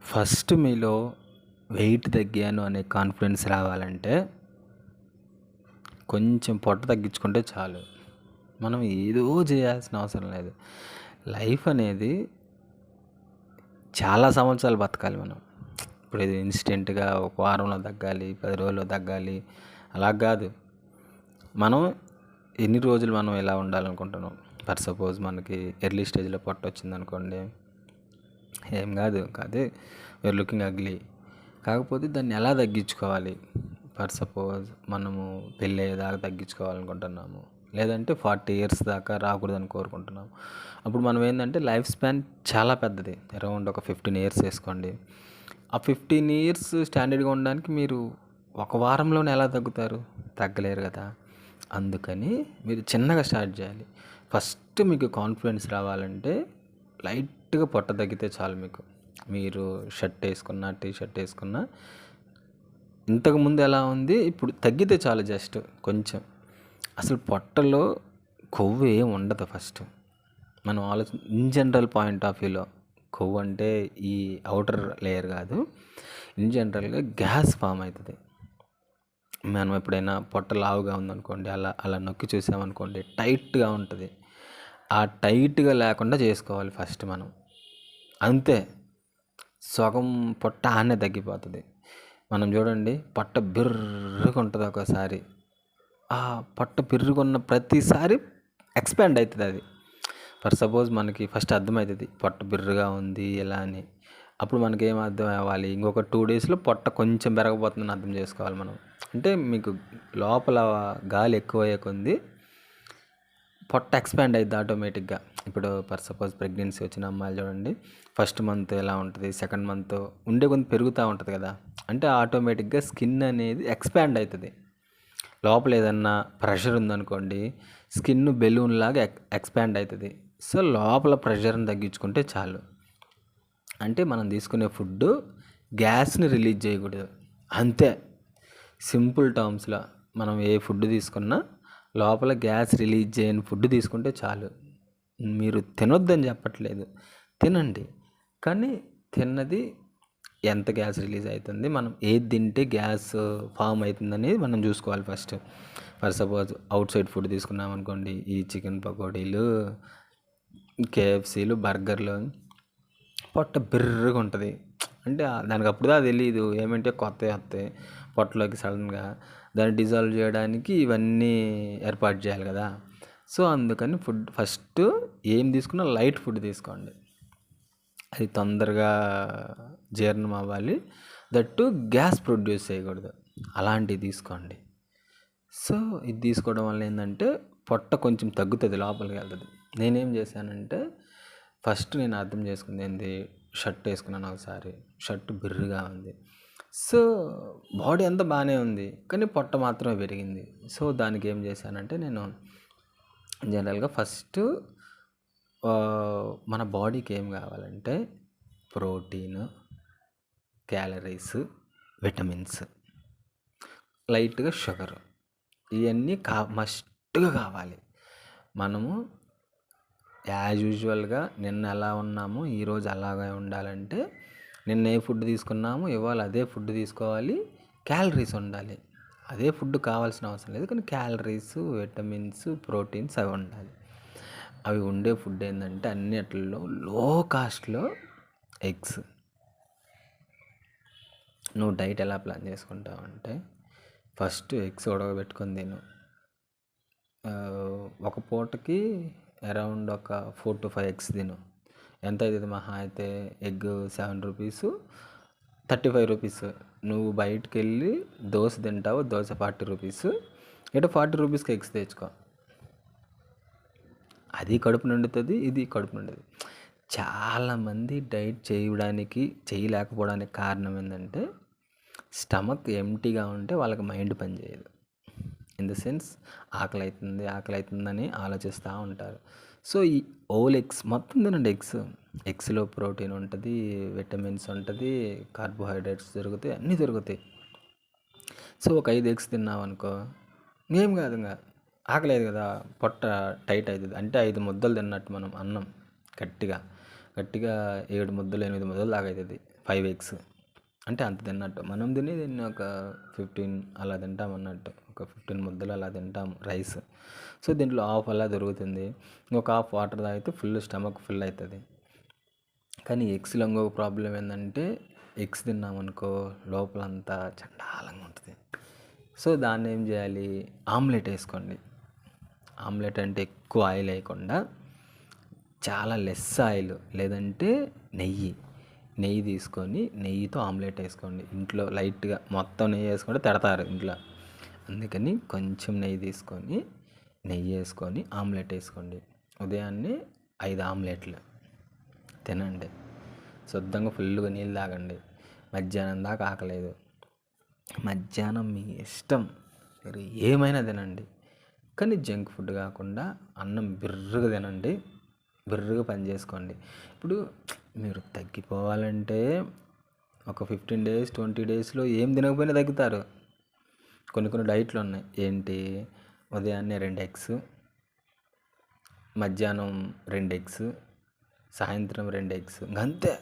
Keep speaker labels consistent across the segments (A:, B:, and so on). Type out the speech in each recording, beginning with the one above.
A: First మీలో wait తగ్గాను అనే confidence రావాలంటే కొంచెం పొట్ట తగ్గించుకుంటే చాలు. మనం ఏదో చేయాల్సిన అవసరం లేదు. లైఫ్ అనేది చాలా సంవత్సరాలు బతకాలి మనం. ఇప్పుడు ఇది ఇన్స్టెంట్గా ఒక వారంలో తగ్గాలి, 10 రోజుల్లో తగ్గాలి అలా కాదు. మనం ఎన్ని రోజులు మనం ఎలా ఉండాలనుకుంటున్నాం. ఫర్ సపోజ్ మనకి ఎర్లీ స్టేజ్లో పొట్ట వచ్చిందనుకోండి, ఏం కాదు అదే యూఆర్ లుకింగ్ అగ్లీ. కాకపోతే దాన్ని ఎలా తగ్గించుకోవాలి. ఫర్ సపోజ్ మనము పెళ్ళి అయ్యేదాకా తగ్గించుకోవాలనుకుంటున్నాము, లేదంటే 40 ఇయర్స్ దాకా రాకూడదని కోరుకుంటున్నాము. అప్పుడు మనం ఏంటంటే లైఫ్ స్పాన్ చాలా పెద్దది, అరౌండ్ ఒక 15 ఇయర్స్ వేసుకోండి. ఆ 15 ఇయర్స్ స్టాండర్డ్గా ఉండడానికి మీరు ఒక వారంలోనే ఎలా తగ్గుతారు? తగ్గలేరు కదా. అందుకని మీరు చిన్నగా స్టార్ట్ చేయాలి. ఫస్ట్ మీకు కాన్ఫిడెన్స్ రావాలంటే లైట్గా పొట్ట తగ్గితే చాలు. మీరు షర్ట్ వేసుకున్నా, టీ షర్ట్ వేసుకున్నా ఇంతకుముందు ఎలా ఉంది ఇప్పుడు తగ్గితే చాలు. జస్ట్ కొంచెం, అసలు పొట్టలో కొవ్వు ఏం ఉండదు. ఫస్ట్ మనం ఇన్ జనరల్ పాయింట్ ఆఫ్ వ్యూలో కొవ్వు అంటే ఈ అవుటర్ లేయర్ కాదు, ఇన్ జనరల్గా గ్యాస్ ఫామ్ అవుతుంది. మనం ఎప్పుడైనా పొట్ట లావుగా ఉందనుకోండి, అలా అలా నొక్కి చూసామనుకోండి టైట్గా ఉంటుంది. ఆ టైట్గా లేకుండా చేసుకోవాలి ఫస్ట్ మనం. అంతే, సగం పొట్ట ఆనే తగ్గిపోతుంది. మనం చూడండి, పొట్ట బిర్రుగా ఉంటుంది ఒకసారి. ఆ పొట్ట బిర్రుగున్న ప్రతిసారి ఎక్స్పాండ్ అవుతుంది అది. ఫర్ సపోజ్ మనకి ఫస్ట్ అర్థమవుతుంది పొట్ట బిర్రుగా ఉంది ఎలా అని. అప్పుడు మనకి ఏం అర్థం అవ్వాలి, ఇంకొక 2 డేస్లో పొట్ట కొంచెం పెరగబోతుందని అర్థం చేసుకోవాలి మనం. అంటే మీకు లోపల గాలి ఎక్కువ అయ్యే కొద్ది పొట్ట ఎక్స్పాండ్ అవుతుంది ఆటోమేటిక్గా. ఇప్పుడు ఫర్ సపోజ్ ప్రెగ్నెన్సీ వచ్చిన అమ్మాయిలు చూడండి, ఫస్ట్ మంత్ ఎలా ఉంటుంది, సెకండ్ మంత్ ఉండే కొంత పెరుగుతూ ఉంటుంది కదా. అంటే ఆటోమేటిక్గా స్కిన్ అనేది ఎక్స్పాండ్ అవుతుంది. లోపల ఏదన్నా ప్రెషర్ ఉందనుకోండి, స్కిన్ బెలూన్ లాగా ఎక్స్పాండ్ అవుతుంది. సో లోపల ప్రెషర్ని తగ్గించుకుంటే చాలు. అంటే మనం తీసుకునే ఫుడ్ గ్యాస్ని రిలీజ్ చేయకూడదు, అంతే. సింపుల్ టర్మ్స్లో మనం ఏ ఫుడ్ తీసుకున్నా లోపల గ్యాస్ రిలీజ్ చేయని ఫుడ్ తీసుకుంటే చాలు. మీరు తినొద్దని చెప్పట్లేదు, తినండి. కానీ తిన్నది ఎంత గ్యాస్ రిలీజ్ అవుతుంది, మనం ఏది తింటే గ్యాస్ ఫామ్ అవుతుందని మనం చూసుకోవాలి first. For suppose out side food తీసుకున్నాం అనుకోండి, ఈ చికెన్ పకోడీలు, కేఎఫ్సీలు, బర్గర్లు, పొట్ట బిర్రుగా ఉంటుంది. అంటే దానికి అప్పుడుదా తెలియదు ఏమంటే కొత్త వస్తాయి పొట్టలోకి సడన్గా. దాన్ని డిజాల్వ్ చేయడానికి ఇవన్నీ ఏర్పాటు చేయాలి కదా. సో అందుకని ఫుడ్ ఫస్ట్ ఏం తీసుకున్నా లైట్ ఫుడ్ తీసుకోండి, అది తొందరగా జీర్ణం అవ్వాలి. దట్టు గ్యాస్ ప్రొడ్యూస్ చేయకూడదు, అలాంటివి తీసుకోండి. సో ఇది తీసుకోవడం వల్ల ఏంటంటే పొట్ట కొంచెం తగ్గుతుంది, లోపలికి వెళ్తుంది. నేనేం చేశానంటే ఫస్ట్ నేను అర్థం చేసుకుంది ఏంది, షర్ట్ వేసుకున్నాను ఒకసారి, షర్ట్ బిర్రుగా ఉంది. సో బాడీ అంతా బాగానే ఉంది, కానీ పొట్ట మాత్రమే పెరిగింది. సో దానికి ఏం చేశానంటే నేను జనరల్గా ఫస్ట్ మన బాడీకి ఏం కావాలంటే ప్రోటీన్, క్యాలరీస్, విటమిన్స్, లైట్గా షుగర్, ఇవన్నీ మస్ట్గా కావాలి. మనము యాజ్ యూజువల్గా నిన్న ఎలా ఉన్నామో ఈరోజు అలాగే ఉండాలంటే నిన్న ఏ ఫుడ్ తీసుకున్నామో ఇవాళ అదే ఫుడ్ తీసుకోవాలి. క్యాలరీస్ ఉండాలి, అదే ఫుడ్ కావాల్సిన అవసరం లేదు, కానీ క్యాలరీస్, విటమిన్స్, ప్రోటీన్స్ అవి ఉండాలి. అవి ఉండే ఫుడ్ ఏంటంటే అన్నిటిలో లో కాస్ట్లో ఎగ్స్. నువ్వు డైట్ ఎలా ప్లాన్ చేసుకుంటావు అంటే ఫస్ట్ ఎగ్స్ ఉడకబెట్టుకొని తిను. ఒక పూటకి అరౌండ్ ఒక 4 to 5 ఎగ్స్ తిను. ఎంత అవుతుంది మహా అయితే ఎగ్ 7 రూపీస్, 35 రూపీస్. నువ్వు బయటకు వెళ్ళి దోశ తింటావు, దోశ 40 రూపీస్. ఇటు 40 రూపీస్కి ఎగ్స్ తెచ్చుకో, అది కడుపు నిండుతుంది, ఇది కడుపు నిండుతుంది. చాలామంది డైట్ చేయలేకపోవడానికి కారణం ఏంటంటే స్టమక్ ఎంటీగా ఉంటే వాళ్ళకి మైండ్ పనిచేయదు. ఇన్ ద సెన్స్ ఆకలి అవుతుందని ఆలోచిస్తూ ఉంటారు. సో ఈ ఓల్ ఎగ్స్ మొత్తం తినండి. ఎగ్స్లో ప్రోటీన్ ఉంటుంది, విటమిన్స్ ఉంటుంది, కార్బోహైడ్రేట్స్ దొరుకుతాయి, అన్నీ దొరుకుతాయి. సో ఒక 5 ఎగ్స్ తిన్నావు అనుకో, ఏం కాదు, ఇంకా ఆకలేదు కదా, పొట్ట టైట్ అవుతుంది. అంటే 5 ముద్దలు తిన్నట్టు మనం అన్నం గట్టిగా 7 ముద్దలు 8 ముద్దలు దాకా అవుతుంది. 5 ఎగ్స్ అంటే అంత తిన్నట్టు. మనం తినేది ఒక 15 అలా తింటాం అన్నట్టు. ఒక 15 ముద్దలు అలా తింటాం రైస్. సో దీంట్లో హాఫ్ అలా దొరుకుతుంది. ఇంకొక హాఫ్ వాటర్ తాగితే ఫుల్ స్టమక్ ఫుల్ అవుతుంది. కానీ ఎగ్స్లో ఇంకొక ప్రాబ్లం ఏంటంటే ఎగ్స్ తిన్నామనుకో లోపలంతా చండాలంగా ఉంటుంది. సో దాన్ని ఏం చేయాలి, ఆమ్లెట్ వేసుకోండి. ఆమ్లెట్ అంటే ఎక్కువ ఆయిల్ వేయకుండా చాలా లెస్ ఆయిల్, లేదంటే నెయ్యి తీసుకొని నెయ్యితో ఆమ్లెట్ వేసుకోండి. ఇంట్లో లైట్గా మొత్తం నెయ్యి వేసుకుంటే తిడతారు ఇంట్లో. అందుకని కొంచెం నెయ్యి వేసుకొని ఆమ్లెట్ వేసుకోండి. ఉదయాన్నే 5 ఆమ్లెట్లు తినండి. శుద్ధంగా ఫుల్గా నీళ్ళు తాగండి. మధ్యాహ్నం దాకా ఆకలేదు. మధ్యాహ్నం మీ ఇష్టం, మీరు ఏమైనా తినండి. కానీ జంక్ ఫుడ్ కాకుండా అన్నం బిర్రుగా తినండి. బిర్రుగా పని చేసుకోండి. ఇప్పుడు మీరు తగ్గిపోవాలంటే ఒక 15 డేస్ 20 డేస్లో ఏం తినకపోయినా తగ్గుతారు. కొన్ని డైట్లు ఉన్నాయి. ఏంటి, ఉదయాన్నే 2 ఎగ్స్, మధ్యాహ్నం 2 ఎగ్స్, సాయంత్రం 2 ఎగ్స్, అంతే.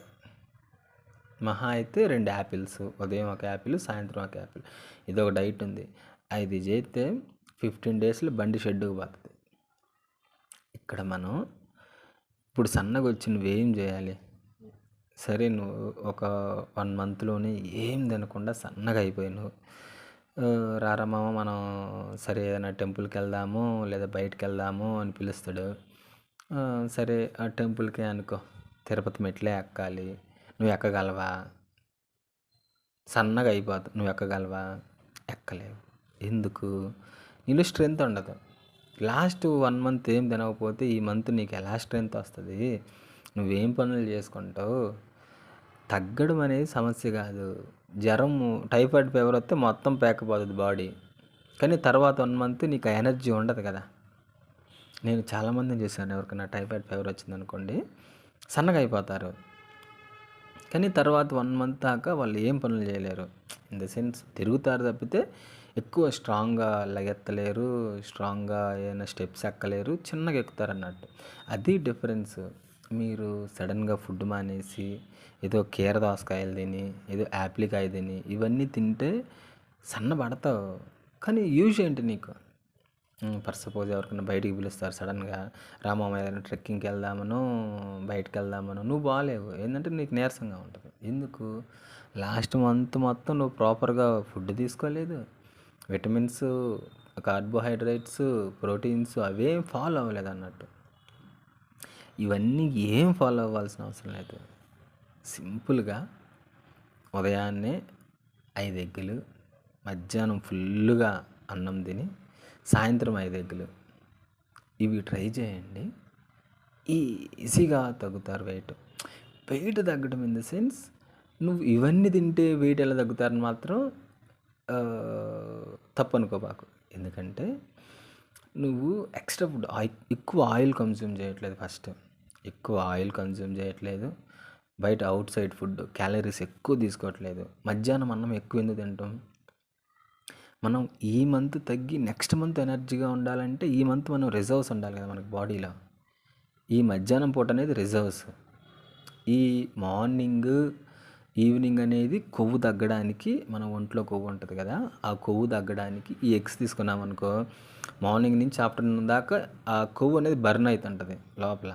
A: మహా అయితే 2 యాపిల్స్, ఉదయం 1 యాపిల్, సాయంత్రం 1 యాపిల్. ఇది ఒక డైట్ ఉంది. అది చేస్తే 15 డేస్లో బండి షెడ్డుకు పోతుంది. ఇక్కడ మనం ఇప్పుడు సన్నగా వచ్చి నువ్వేం చేయాలి, సరే నువ్వు ఒక 1 మంత్లోనే ఏం తినకుండా సన్నగా అయిపోయావు. రారా మామ మనం సరే ఏదైనా టెంపుల్కి వెళ్దాము లేదా బయటకు వెళ్దాము అని పిలుస్తాడు. సరే ఆ టెంపుల్కి అనుకో, తిరుపతి మెట్లే ఎక్కాలి. నువ్వు ఎక్కగలవా? సన్నగా అయిపోతావు. నువ్వు ఎక్కగలవా? ఎక్కలేవు. ఎందుకు? నీలో స్ట్రెంత్ ఉండదు. లాస్ట్ 1 మంత్ ఏం తినకపోతే ఈ మంత్ నీకు ఎలా స్ట్రెంత్ వస్తుంది? నువ్వేం పనులు చేసుకుంటావు? తగ్గడం అనేది సమస్య కాదు. జ్వరం, టైఫాయిడ్ ఫీవర్ వస్తే మొత్తం పేకపోతుంది బాడీ. కానీ తర్వాత 1 మంత్ నీకు ఆ ఎనర్జీ ఉండదు కదా. నేను చాలామందిని చూశాను, ఎవరికైనా టైఫాయిడ్ ఫీవర్ వచ్చిందనుకోండి సన్నగా అయిపోతారు. కానీ తర్వాత 1 మంత్ దాకా వాళ్ళు ఏం పనులు చేయలేరు. ఇన్ ద సెన్స్ తిరుగుతారు తప్పితే ఎక్కువ స్ట్రాంగ్గా లెగెత్తలేరు, స్ట్రాంగ్గా ఏదైనా స్టెప్స్ ఎక్కలేరు, చిన్నగా ఎక్కుతారు అన్నట్టు. అది డిఫరెన్స్. మీరు సడన్గా ఫుడ్ మానేసి ఏదో కీర దోసకాయలు తిని, ఏదో యాప్లికాయ తిని ఇవన్నీ తింటే సన్నబడతావు. కానీ యూజ్ ఏంటి నీకు? ఫర్ సపోజ్ ఎవరికైనా బయటికి పిలుస్తారు సడన్గా, రామామ ఏదైనా ట్రెక్కింగ్కి వెళ్దామనో బయటకు వెళ్దామనో, నువ్వు బాగాలేవు. ఏంటంటే నీకు నీరసంగా ఉంటుంది. ఎందుకు? లాస్ట్ మంత్ మొత్తం నువ్వు ప్రాపర్గా ఫుడ్ తీసుకోలేదు. విటమిన్స్, కార్బోహైడ్రేట్స్, ప్రోటీన్స్ అవేం ఫాలో అవ్వలేదు అన్నట్టు. ఇవన్నీ ఏం ఫాలో అవ్వాల్సిన అవసరం లేదు. సింపుల్గా ఉదయాన్నే 5 ఎగ్గులు, మధ్యాహ్నం ఫుల్గా అన్నం తిని సాయంత్రం 5 ఎగ్గులు. ఇవి ట్రై చేయండి. ఈజీగా తగ్గుతారు వెయిట్ తగ్గడం. ఇన్ ద సెన్స్ నువ్వు ఇవన్నీ తింటే వెయిట్ ఎలా తగ్గుతారని మాత్రం తప్పు అనుకోబాకు. ఎందుకంటే నువ్వు ఎక్స్ట్రా ఫుడ్ ఎక్కువ ఆయిల్ కన్జ్యూమ్ చేయట్లేదు. ఫస్ట్ ఎక్కువ ఆయిల్ కన్జ్యూమ్ చేయట్లేదు. బయట అవుట్ సైడ్ ఫుడ్ క్యాలరీస్ ఎక్కువ తీసుకోవట్లేదు. మధ్యాహ్నం అన్నం ఎక్కువ ఎందుకు తింటాం? మనం ఈ మంత్ తగ్గి నెక్స్ట్ మంత్ ఎనర్జీగా ఉండాలంటే ఈ మంత్ మనం రిజర్వ్స్ ఉండాలి కదా మనకు బాడీలో. ఈ మధ్యాహ్నం పూట అనేది రిజర్వ్స్. ఈ మార్నింగ్ ఈవినింగ్ అనేది కొవ్వు తగ్గడానికి, మన ఒంట్లో కొవ్వు ఉంటుంది కదా, ఆ కొవ్వు తగ్గడానికి ఈ ఎగ్స్ తీసుకున్నామనుకో మార్నింగ్ నుంచి ఆఫ్టర్నూన్ దాకా ఆ కొవ్వు అనేది బర్న్ అవుతుంటుంది లోపల.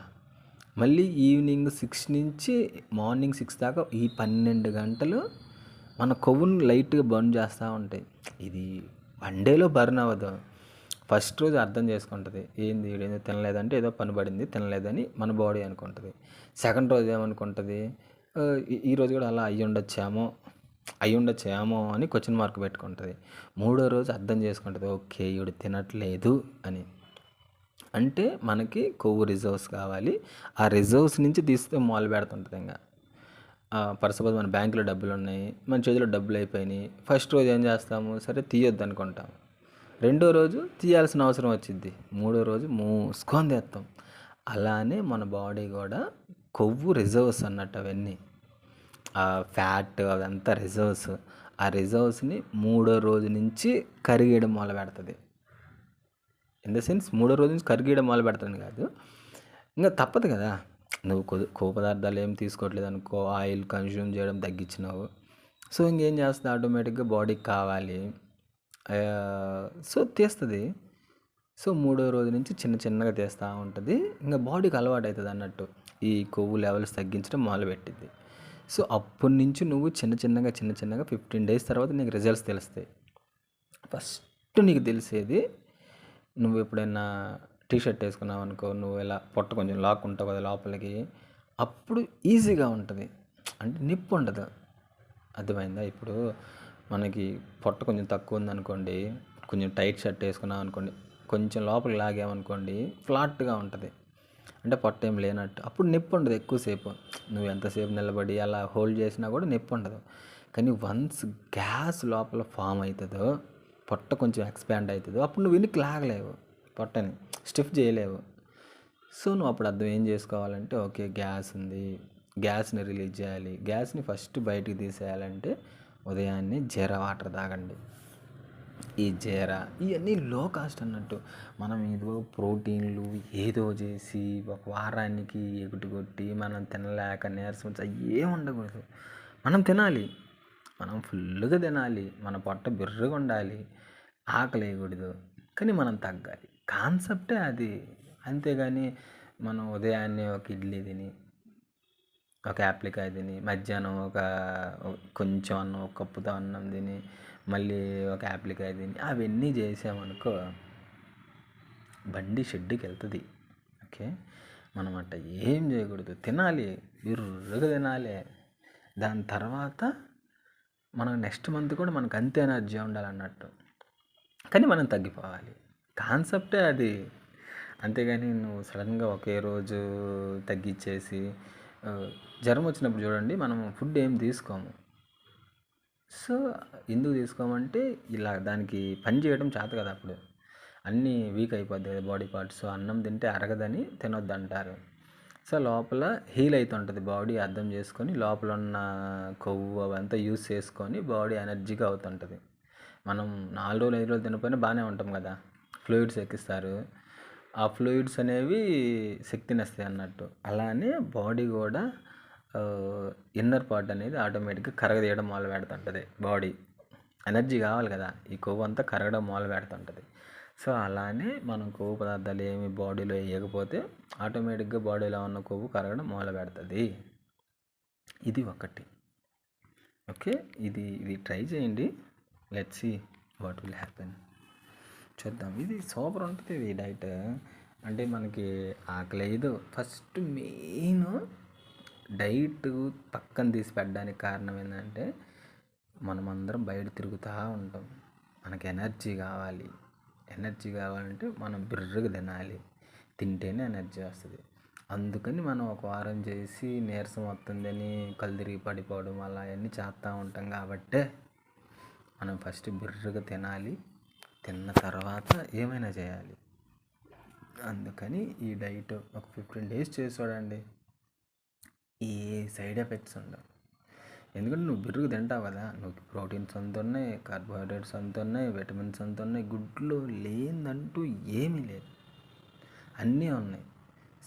A: మళ్ళీ ఈవినింగ్ 6 నుంచి మార్నింగ్ 6 దాకా ఈ 12 గంటలు మన కొవ్వును లైట్గా బర్న్ చేస్తూ ఉంటాయి. ఇది 1 డేలో బర్న్ అవ్వదు. ఫస్ట్ రోజు అర్థం చేసుకుంటుంది, ఏంది ఏదో తినలేదంటే ఏదో పని పడింది తినలేదని మన బాడీ అనుకుంటుంది. సెకండ్ రోజు ఏమనుకుంటుంది, ఈరోజు కూడా అలా అయ్యి ఉండొచ్చేమో అని క్వశ్చన్ మార్క్ పెట్టుకుంటుంది. మూడో రోజు అర్థం చేసుకుంటుంది, ఓకే ఈవిడ తినట్లేదు అని. అంటే మనకి కొవ్వు రిజర్వ్స్ కావాలి. ఆ రిజర్వ్స్ నుంచి తీస్తే మొదలు పెడుతుంటుంది. ఇంకా ఫర్ సపోజ్ మన బ్యాంకులో డబ్బులు ఉన్నాయి, మన చేతిలో డబ్బులు అయిపోయినాయి. ఫస్ట్ రోజు ఏం చేస్తాము, సరే తీయొద్దు అనుకుంటాము. రెండో రోజు తీయాల్సిన అవసరం వచ్చింది, మూడో రోజు మూసుకొని తెస్తాం. అలానే మన బాడీ కూడా కొవ్వు రిజర్వ్స్ అన్నట్టు. అవన్నీ ఆ ఫ్యాట్ అదంతా రిజర్వ్స్. ఆ రిజర్వ్స్ని మూడో రోజు నుంచి కరిగేయడం మొదలు పెడుతుంది. ఇన్ ద సెన్స్ మూడో రోజు నుంచి కరిగేయడం మొదలు పెడతాను కాదు, ఇంకా తప్పదు కదా. నువ్వు కొవ్వు పదార్థాలు ఏం తీసుకోవట్లేదు అనుకో, ఆయిల్ కన్జ్యూమ్ చేయడం తగ్గించినావు. సో ఇంకేం చేస్తుంది, ఆటోమేటిక్గా బాడీకి కావాలి, సో తీస్తుంది. సో మూడో రోజు నుంచి చిన్న చిన్నగా తీస్తూ ఉంటుంది. ఇంకా బాడీకి అలవాటు అవుతుంది అన్నట్టు, ఈ కొవ్వు లెవెల్స్ తగ్గించడం మొదలుపెట్టింది. సో అప్పటి నుంచి నువ్వు చిన్న చిన్నగా 15 డేస్ తర్వాత నీకు రిజల్ట్స్ తెలుస్తాయి. ఫస్ట్ నీకు తెలిసేది, నువ్వు ఎప్పుడైనా టీషర్ట్ వేసుకున్నావు అనుకో, నువ్వు ఇలా పొట్ట కొంచెం లాక్కుంటావు కదా లోపలికి, అప్పుడు ఈజీగా ఉంటుంది, అంటే నొప్పి ఉండదు. అర్థమైందా? ఇప్పుడు మనకి పొట్ట కొంచెం తక్కువ ఉందనుకోండి, కొంచెం టైట్ షర్ట్ వేసుకున్నావు అనుకోండి, కొంచెం లోపలికి లాగామనుకోండి ఫ్లాట్గా ఉంటుంది, అంటే పొట్ట ఏం లేనట్టు. అప్పుడు నొప్పి ఉండదు ఎక్కువసేపు, నువ్వు ఎంతసేపు నిలబడి అలా హోల్డ్ చేసినా కూడా నొప్పి ఉండదు. కానీ వన్స్ గ్యాస్ లోపల ఫామ్ అవుతుందో, పొట్ట కొంచెం ఎక్స్పాండ్ అవుతుందో, అప్పుడు నువ్వు వెనక్కి లాగలేవు, పొట్టని స్టిఫ్ చేయలేవు. సో నువ్వు అప్పుడు అర్థం ఏం చేసుకోవాలంటే, ఓకే గ్యాస్ ఉంది, గ్యాస్ని రిలీజ్ చేయాలి. గ్యాస్ని ఫస్ట్ బయటికి తీసేయాలంటే ఉదయాన్నే జీరా వాటర్ తాగండి. ఈ జీరా ఇవన్నీ లో కాస్ట్ అన్నట్టు. మనం ఏదో ప్రోటీన్లు ఏదో చేసి ఒక వారానికి ఎగుటి కొట్టి మనం తినలేక నీరసం వచ్చి ఏం ఉండకూడదు. మనం తినాలి, మనం ఫుల్గా తినాలి, మన పొట్ట బిర్రగా ఉండాలి, ఆకలి వేయకూడదు, కానీ మనం తగ్గాలి. కాన్సెప్టే అది. అంతేగాని మనం ఉదయాన్నే ఒక ఇడ్లీ తిని, ఒక యాప్లికాయ తిని, మధ్యాహ్నం కొంచెం అన్నం, ఒక కప్పుతో అన్నం తిని, మళ్ళీ ఒక యాప్లికాయ తిని అవన్నీ చేసామనుకో బండి షెడ్డుకి వెళ్తుంది. ఓకే, మనం అట్ట ఏం చేయకూడదు, తినాలి, బిర్రుగా తినాలి. దాని తర్వాత మనం నెక్స్ట్ మంత్ కూడా మనకు అంతే ఎనర్జీ ఉండాలన్నట్టు, కానీ మనం తగ్గిపోవాలి. కాన్సెప్టే అది. అంతేగాని నువ్వు సడన్గా ఒకే రోజు తగ్గించేసి, జ్వరం వచ్చినప్పుడు చూడండి మనం ఫుడ్ ఏం తీసుకోము. సో ఎందుకు తీసుకోమంటే ఇలా దానికి పని చేయడం చేత కదా, అప్పుడు అన్నీ వీక్ అయిపోద్ది కదా బాడీ పార్ట్స్. సో అన్నం తింటే అరగదని తినొద్దు అంటారు. సో లోపల హీల్ అవుతుంటుంది బాడీ, అర్థం చేసుకొని లోపల ఉన్న కొవ్వు అవంతా యూస్ చేసుకొని బాడీ ఎనర్జీగా అవుతుంటుంది. మనం 4 రోజులు 5 రోజులు తినకపోయినా బాగానే ఉంటాం కదా, ఫ్లూయిడ్స్ ఎక్కిస్తారు, ఆ ఫ్లూయిడ్స్ అనేవి శక్తిని ఇస్తాయి అన్నట్టు. అలానే బాడీ కూడా ఇన్నర్ పార్ట్ అనేది ఆటోమేటిక్గా కరగదీయడం మొదలు పెడుతుంటుంది. బాడీ ఎనర్జీ కావాలి కదా, ఈ కొవ్వు అంతా కరగడం మొదలు పెడుతుంటుంది. సో అలానే మనం కొవ్వు పదార్థాలు ఏమి బాడీలో వేయకపోతే ఆటోమేటిక్గా బాడీలో ఉన్న కొవ్వు కరగడం మొదలు పెడుతుంది. ఇది ఒకటి. ఓకే, ఇది ట్రై చేయండి, let's see what will happen. చూద్దాం. ఇది సూపర్ ఉంటుంది ఇది డైట్. అంటే మనకి ఆకలి లేదు. ఫస్ట్ మెయిన్ డైట్ పక్కన తీసి పెట్టడానికి కారణం ఏంటంటే, మనమందరం బయట తిరుగుతూ ఉంటాం, మనకి ఎనర్జీ కావాలంటే మనం బిర్రగా తినాలి, తింటేనే ఎనర్జీ వస్తుంది. అందుకని మనం ఒక వారం చేసి నీరసం వస్తుందని కళ్ళు తిరిగి పడిపోవడం అలా అవన్నీ చేస్తూ ఉంటాం. కాబట్టే మనం ఫస్ట్ బిర్రగా తినాలి, తిన్న తర్వాత ఏమైనా చేయాలి. అందుకని ఈ డైట్ ఒక 15 డేస్ చేసి చూడండి, ఏ సైడ్ ఎఫెక్ట్స్ ఉండవు. ఎందుకంటే నువ్వు బిర్రుగా తింటావు కదా, నువ్వు ప్రోటీన్స్ అంత ఉన్నాయి, కార్బోహైడ్రేట్స్ అంత ఉన్నాయి, విటమిన్స్ అంత ఉన్నాయి, గుడ్లు లేదంటూ ఏమీ లేదు, అన్నీ ఉన్నాయి.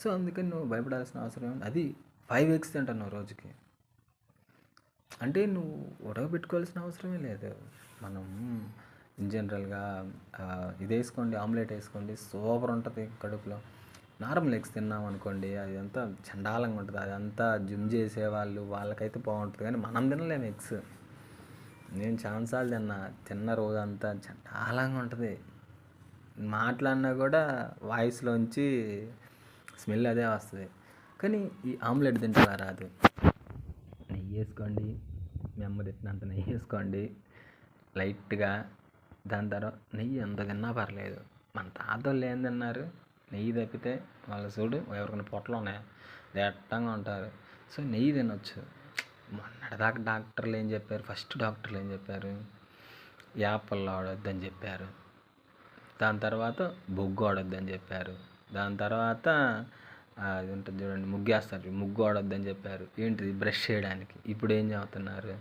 A: సో అందుకని నువ్వు భయపడాల్సిన అవసరం ఏమి. అది 5 eggs తింటావు నువ్వు రోజుకి, అంటే నువ్వు ఉడకబెట్టుకోవాల్సిన అవసరమే లేదు. మనం ఇన్ జనరల్గా ఇది వేసుకోండి, ఆమ్లెట్ వేసుకోండి, సూపర్ ఉంటుంది కడుపులో. నార్మల్ ఎగ్స్ తిన్నాం అనుకోండి, అది అంతా చండాలంగా ఉంటుంది, అదంతా జిమ్ చేసేవాళ్ళు వాళ్ళకైతే బాగుంటుంది, కానీ మనం తినలేము ఎగ్స్. నేను చాలాసార్లు తిన్న రోజంతా చండాలంగా ఉంటుంది, మాట్లాడినా కూడా వాయిస్లోంచి స్మెల్ అదే వస్తుంది. కానీ ఈ ఆమ్లెట్ తింటే రాదు. నెయ్యి వేసుకోండి, మీ అమ్మ తిట్టినంత నెయ్యి వేసుకోండి లైట్గా. దాని తర్వాత నెయ్యి ఎంత తిన్నా పర్లేదు. మన తాతోళ్ళు ఏం తిన్నారు, నెయ్యి తప్పితే వాళ్ళ చూడు ఎవరికైనా పొట్టలు ఉన్నాయా, దట్టంగా ఉంటారు. సో నెయ్యి తినొచ్చు. మొన్నటిదాకా డాక్టర్లు ఏం చెప్పారు, యాపళ్ళు వాడొద్దని చెప్పారు, దాని తర్వాత బొగ్గు వాడొద్దని చెప్పారు, దాని తర్వాత అది ఉంటుంది చూడండి ముగ్గేస్తారు, ముగ్గు వాడొద్దని చెప్పారు. ఏంటిది, బ్రష్ చేయడానికి. ఇప్పుడు ఏం చెబుతున్నారు,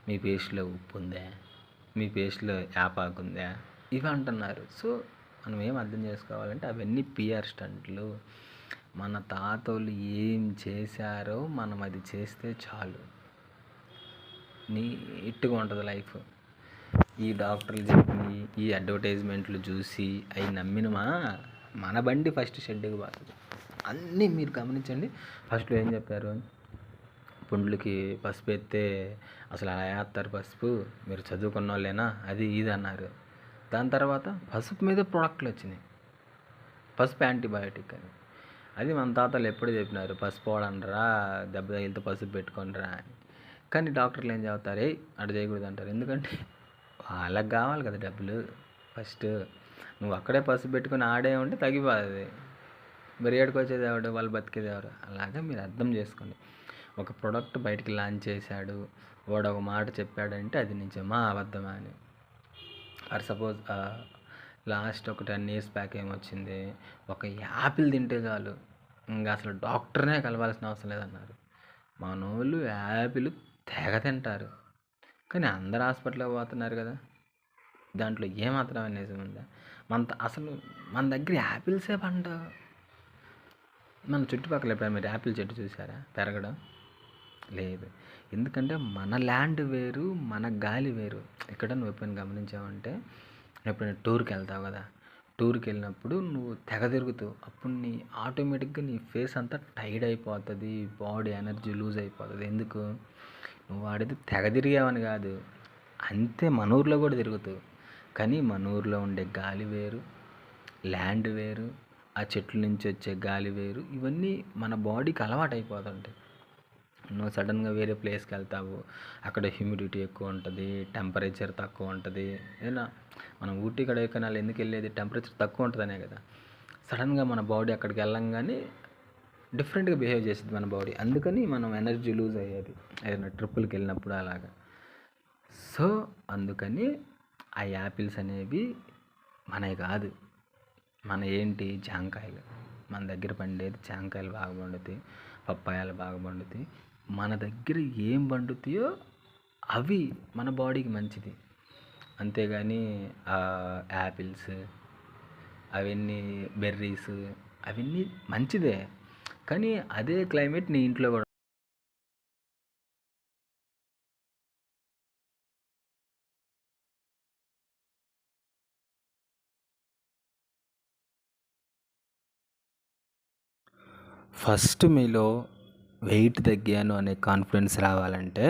A: మీ పేస్ట్లో ఉప్పు ఉందా, మీ పేస్ట్లో యాపాకు ఉందా, ఇవి అంటున్నారు. సో మనం ఏం అర్థం చేసుకోవాలంటే అవన్నీ పిఆర్ స్టంట్లు. మన తాతోళ్ళు ఏం చేశారో మనం అది చేస్తే చాలు, నీట్గా ఉంటుంది లైఫ్. ఈ డాక్టర్లు చెప్పి ఈ అడ్వర్టైజ్మెంట్లు చూసి అవి నమ్మినమా, మన బండి ఫస్ట్ షెడ్కి పోతుంది. అన్నీ మీరు గమనించండి. ఫస్ట్లో ఏం చెప్పారు, పుండ్లకి పసుపు ఎత్తే అసలు అలా వేస్తారు పసుపు, మీరు చదువుకున్న వాళ్ళేనా, అది ఇది అన్నారు. దాని తర్వాత పసుపు మీద ప్రోడక్ట్లు వచ్చినాయి, పసుపు యాంటీబయాటిక్ అని. అది మన తాతలు ఎప్పుడు చెప్పినారు, పసుపు వాడండిరా, దెబ్బ తగిలితే పసుపు పెట్టుకోండిరా అని. కానీ డాక్టర్లు ఏం చెబుతారు, అటు చేయకూడదు అంటారు. ఎందుకంటే వాళ్ళకి కావాలి కదా డబ్బులు. ఫస్ట్ నువ్వు అక్కడే పసుపు పెట్టుకుని ఆడే ఉంటే తగ్గిపోతుంది, మరి ఏడుకు వచ్చేది ఎవడు, వాళ్ళు బతికేది ఎవరు. అలాగే మీరు అర్థం చేసుకోండి. ఒక ప్రోడక్ట్ బయటికి లాంచ్ చేశాడు, వాడు ఒక మాట చెప్పాడంటే అది నిజమా అబద్ధమా అని. ఫర్ సపోజ్ లాస్ట్ ఒక 10 years బ్యాక్ ఏమొచ్చింది, ఒక యాపిల్ తింటే చాలు ఇంకా అసలు డాక్టర్నే కలవాల్సిన అవసరం లేదన్నారు. మనోళ్ళు యాపిల్ తెగ తింటారు, కానీ అందరు హాస్పిటల్కి పోతున్నారు కదా. దాంట్లో ఏమాత్రమే నిజం ఉందా? అసలు మన దగ్గర యాపిల్సే పండవు. మన చుట్టుపక్కల ఎప్పుడైనా మీరు యాపిల్ చెట్టు చూసారా పెరగడం? లేదు. ఎందుకంటే మన ల్యాండ్ వేరు, మన గాలి వేరు. ఇక్కడ నువ్వు ఎప్పుడైనా గమనించావంటే, ఎప్పుడైనా టూర్కి వెళ్తావు కదా, టూర్కి వెళ్ళినప్పుడు నువ్వు తెగ తిరుగుతావు, అప్పుడు ఆటోమేటిక్గా నీ ఫేస్ అంతా టైర్డ్ అయిపోతుంది, బాడీ ఎనర్జీ లూజ్ అయిపోతుంది. ఎందుకు? నువ్వు వాడితే తెగ తిరిగావని కాదు, అంతే మన ఊర్లో కూడా తిరుగుతావు. కానీ మన ఊర్లో ఉండే గాలి వేరు, ల్యాండ్ వేరు, ఆ చెట్ల నుంచి వచ్చే గాలి వేరు. ఇవన్నీ మన బాడీకి అలవాటు అయిపోతుంటాయి. నువ్వు సడన్గా వేరే ప్లేస్కి వెళ్తావు, అక్కడ హ్యూమిడిటీ ఎక్కువ ఉంటుంది, టెంపరేచర్ తక్కువ ఉంటుంది. ఏనా మనం ఊటీ కొడైకెనాల్ ఎందుకు వెళ్ళేది, టెంపరేచర్ తక్కువ ఉంటుందనే కదా. సడన్గా మన బాడీ అక్కడికి వెళ్ళంగానే డిఫరెంట్గా బిహేవ్ చేస్తుంది మన బాడీ, అందుకని మనం ఎనర్జీ లూజ్ అయ్యేది ఏదైనా ట్రిప్పులకి వెళ్ళినప్పుడు అలాగా. సో అందుకని ఆ యాపిల్స్ అనేవి మనవి కాదు, మన ఏంటి జాంకాయలు. మన దగ్గర పండేది జాంకాయలు బాగా పండుతాయి, పప్పాయాలు బాగా పండుతాయి. మన దగ్గర ఏం పండుతాయో అవి మన బాడీకి మంచిది. అంతేగాని యాపిల్స్ అవన్నీ, బెర్రీస్ అవన్నీ మంచిదే, కానీ అదే క్లైమేట్ నీ ఇంట్లో కూడా. ఫస్ట్ మీలో వెయిట్ తగ్గాను అనే కాన్ఫిడెన్స్ రావాలంటే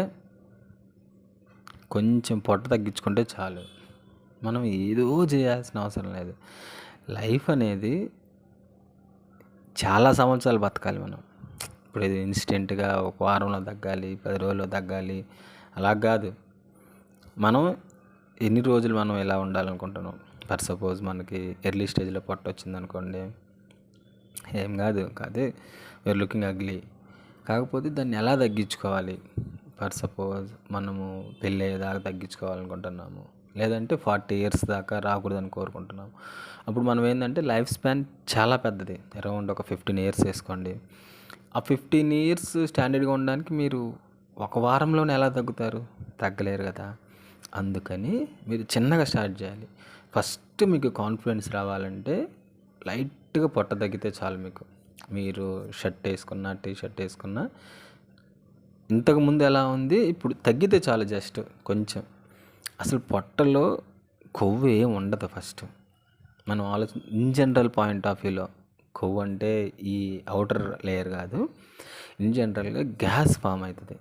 A: కొంచెం పొట్ట తగ్గించుకుంటే చాలు. మనం ఏదో చేయాల్సిన అవసరం లేదు. లైఫ్ అనేది చాలా సంవత్సరాలు బతకాలి మనం. ఇప్పుడు ఇది ఇన్స్టెంట్గా ఒక వారంలో తగ్గాలి, 10 రోజుల్లో తగ్గాలి అలా కాదు. మనం ఎన్ని రోజులు మనం ఎలా ఉండాలనుకుంటున్నాం. ఫర్ సపోజ్ మనకి ఎర్లీ స్టేజ్లో పొట్ట వచ్చిందనుకోండి, ఏం కాదు, వీఆర్ లుకింగ్ అగ్లీ. కాకపోతే దాన్ని ఎలా తగ్గించుకోవాలి. ఫర్ సపోజ్ మనము పెళ్ళి అయ్యేదాకా తగ్గించుకోవాలనుకుంటున్నాము, లేదంటే 40 years దాకా రాకూడదని కోరుకుంటున్నాము. అప్పుడు మనం ఏంటంటే లైఫ్ స్పాన్ చాలా పెద్దది, అరౌండ్ ఒక 15 years వేసుకోండి. ఆ 15 years స్టాండర్డ్గా ఉండడానికి మీరు ఒక వారంలోనే ఎలా తగ్గుతారు? తగ్గలేరు కదా. అందుకని మీరు చిన్నగా స్టార్ట్ చేయాలి. ఫస్ట్ మీకు కాన్ఫిడెన్స్ రావాలంటే లైట్గా పొట్ట తగ్గితే చాలు. మీరు షర్ట్ వేసుకున్నా, టీ షర్ట్ వేసుకున్నా, ఇంతకుముందు ఎలా ఉంది ఇప్పుడు తగ్గితే చాలు. జస్ట్ కొంచెం, అసలు పొట్టలో కొవ్వు ఏం ఉండదు. ఫస్ట్ మనం ఇన్ జనరల్ పాయింట్ ఆఫ్ వ్యూలో కొవ్వు అంటే ఈ అవుటర్ లేయర్ కాదు, ఇన్ జనరల్గా గ్యాస్ ఫామ్ అవుతుంది.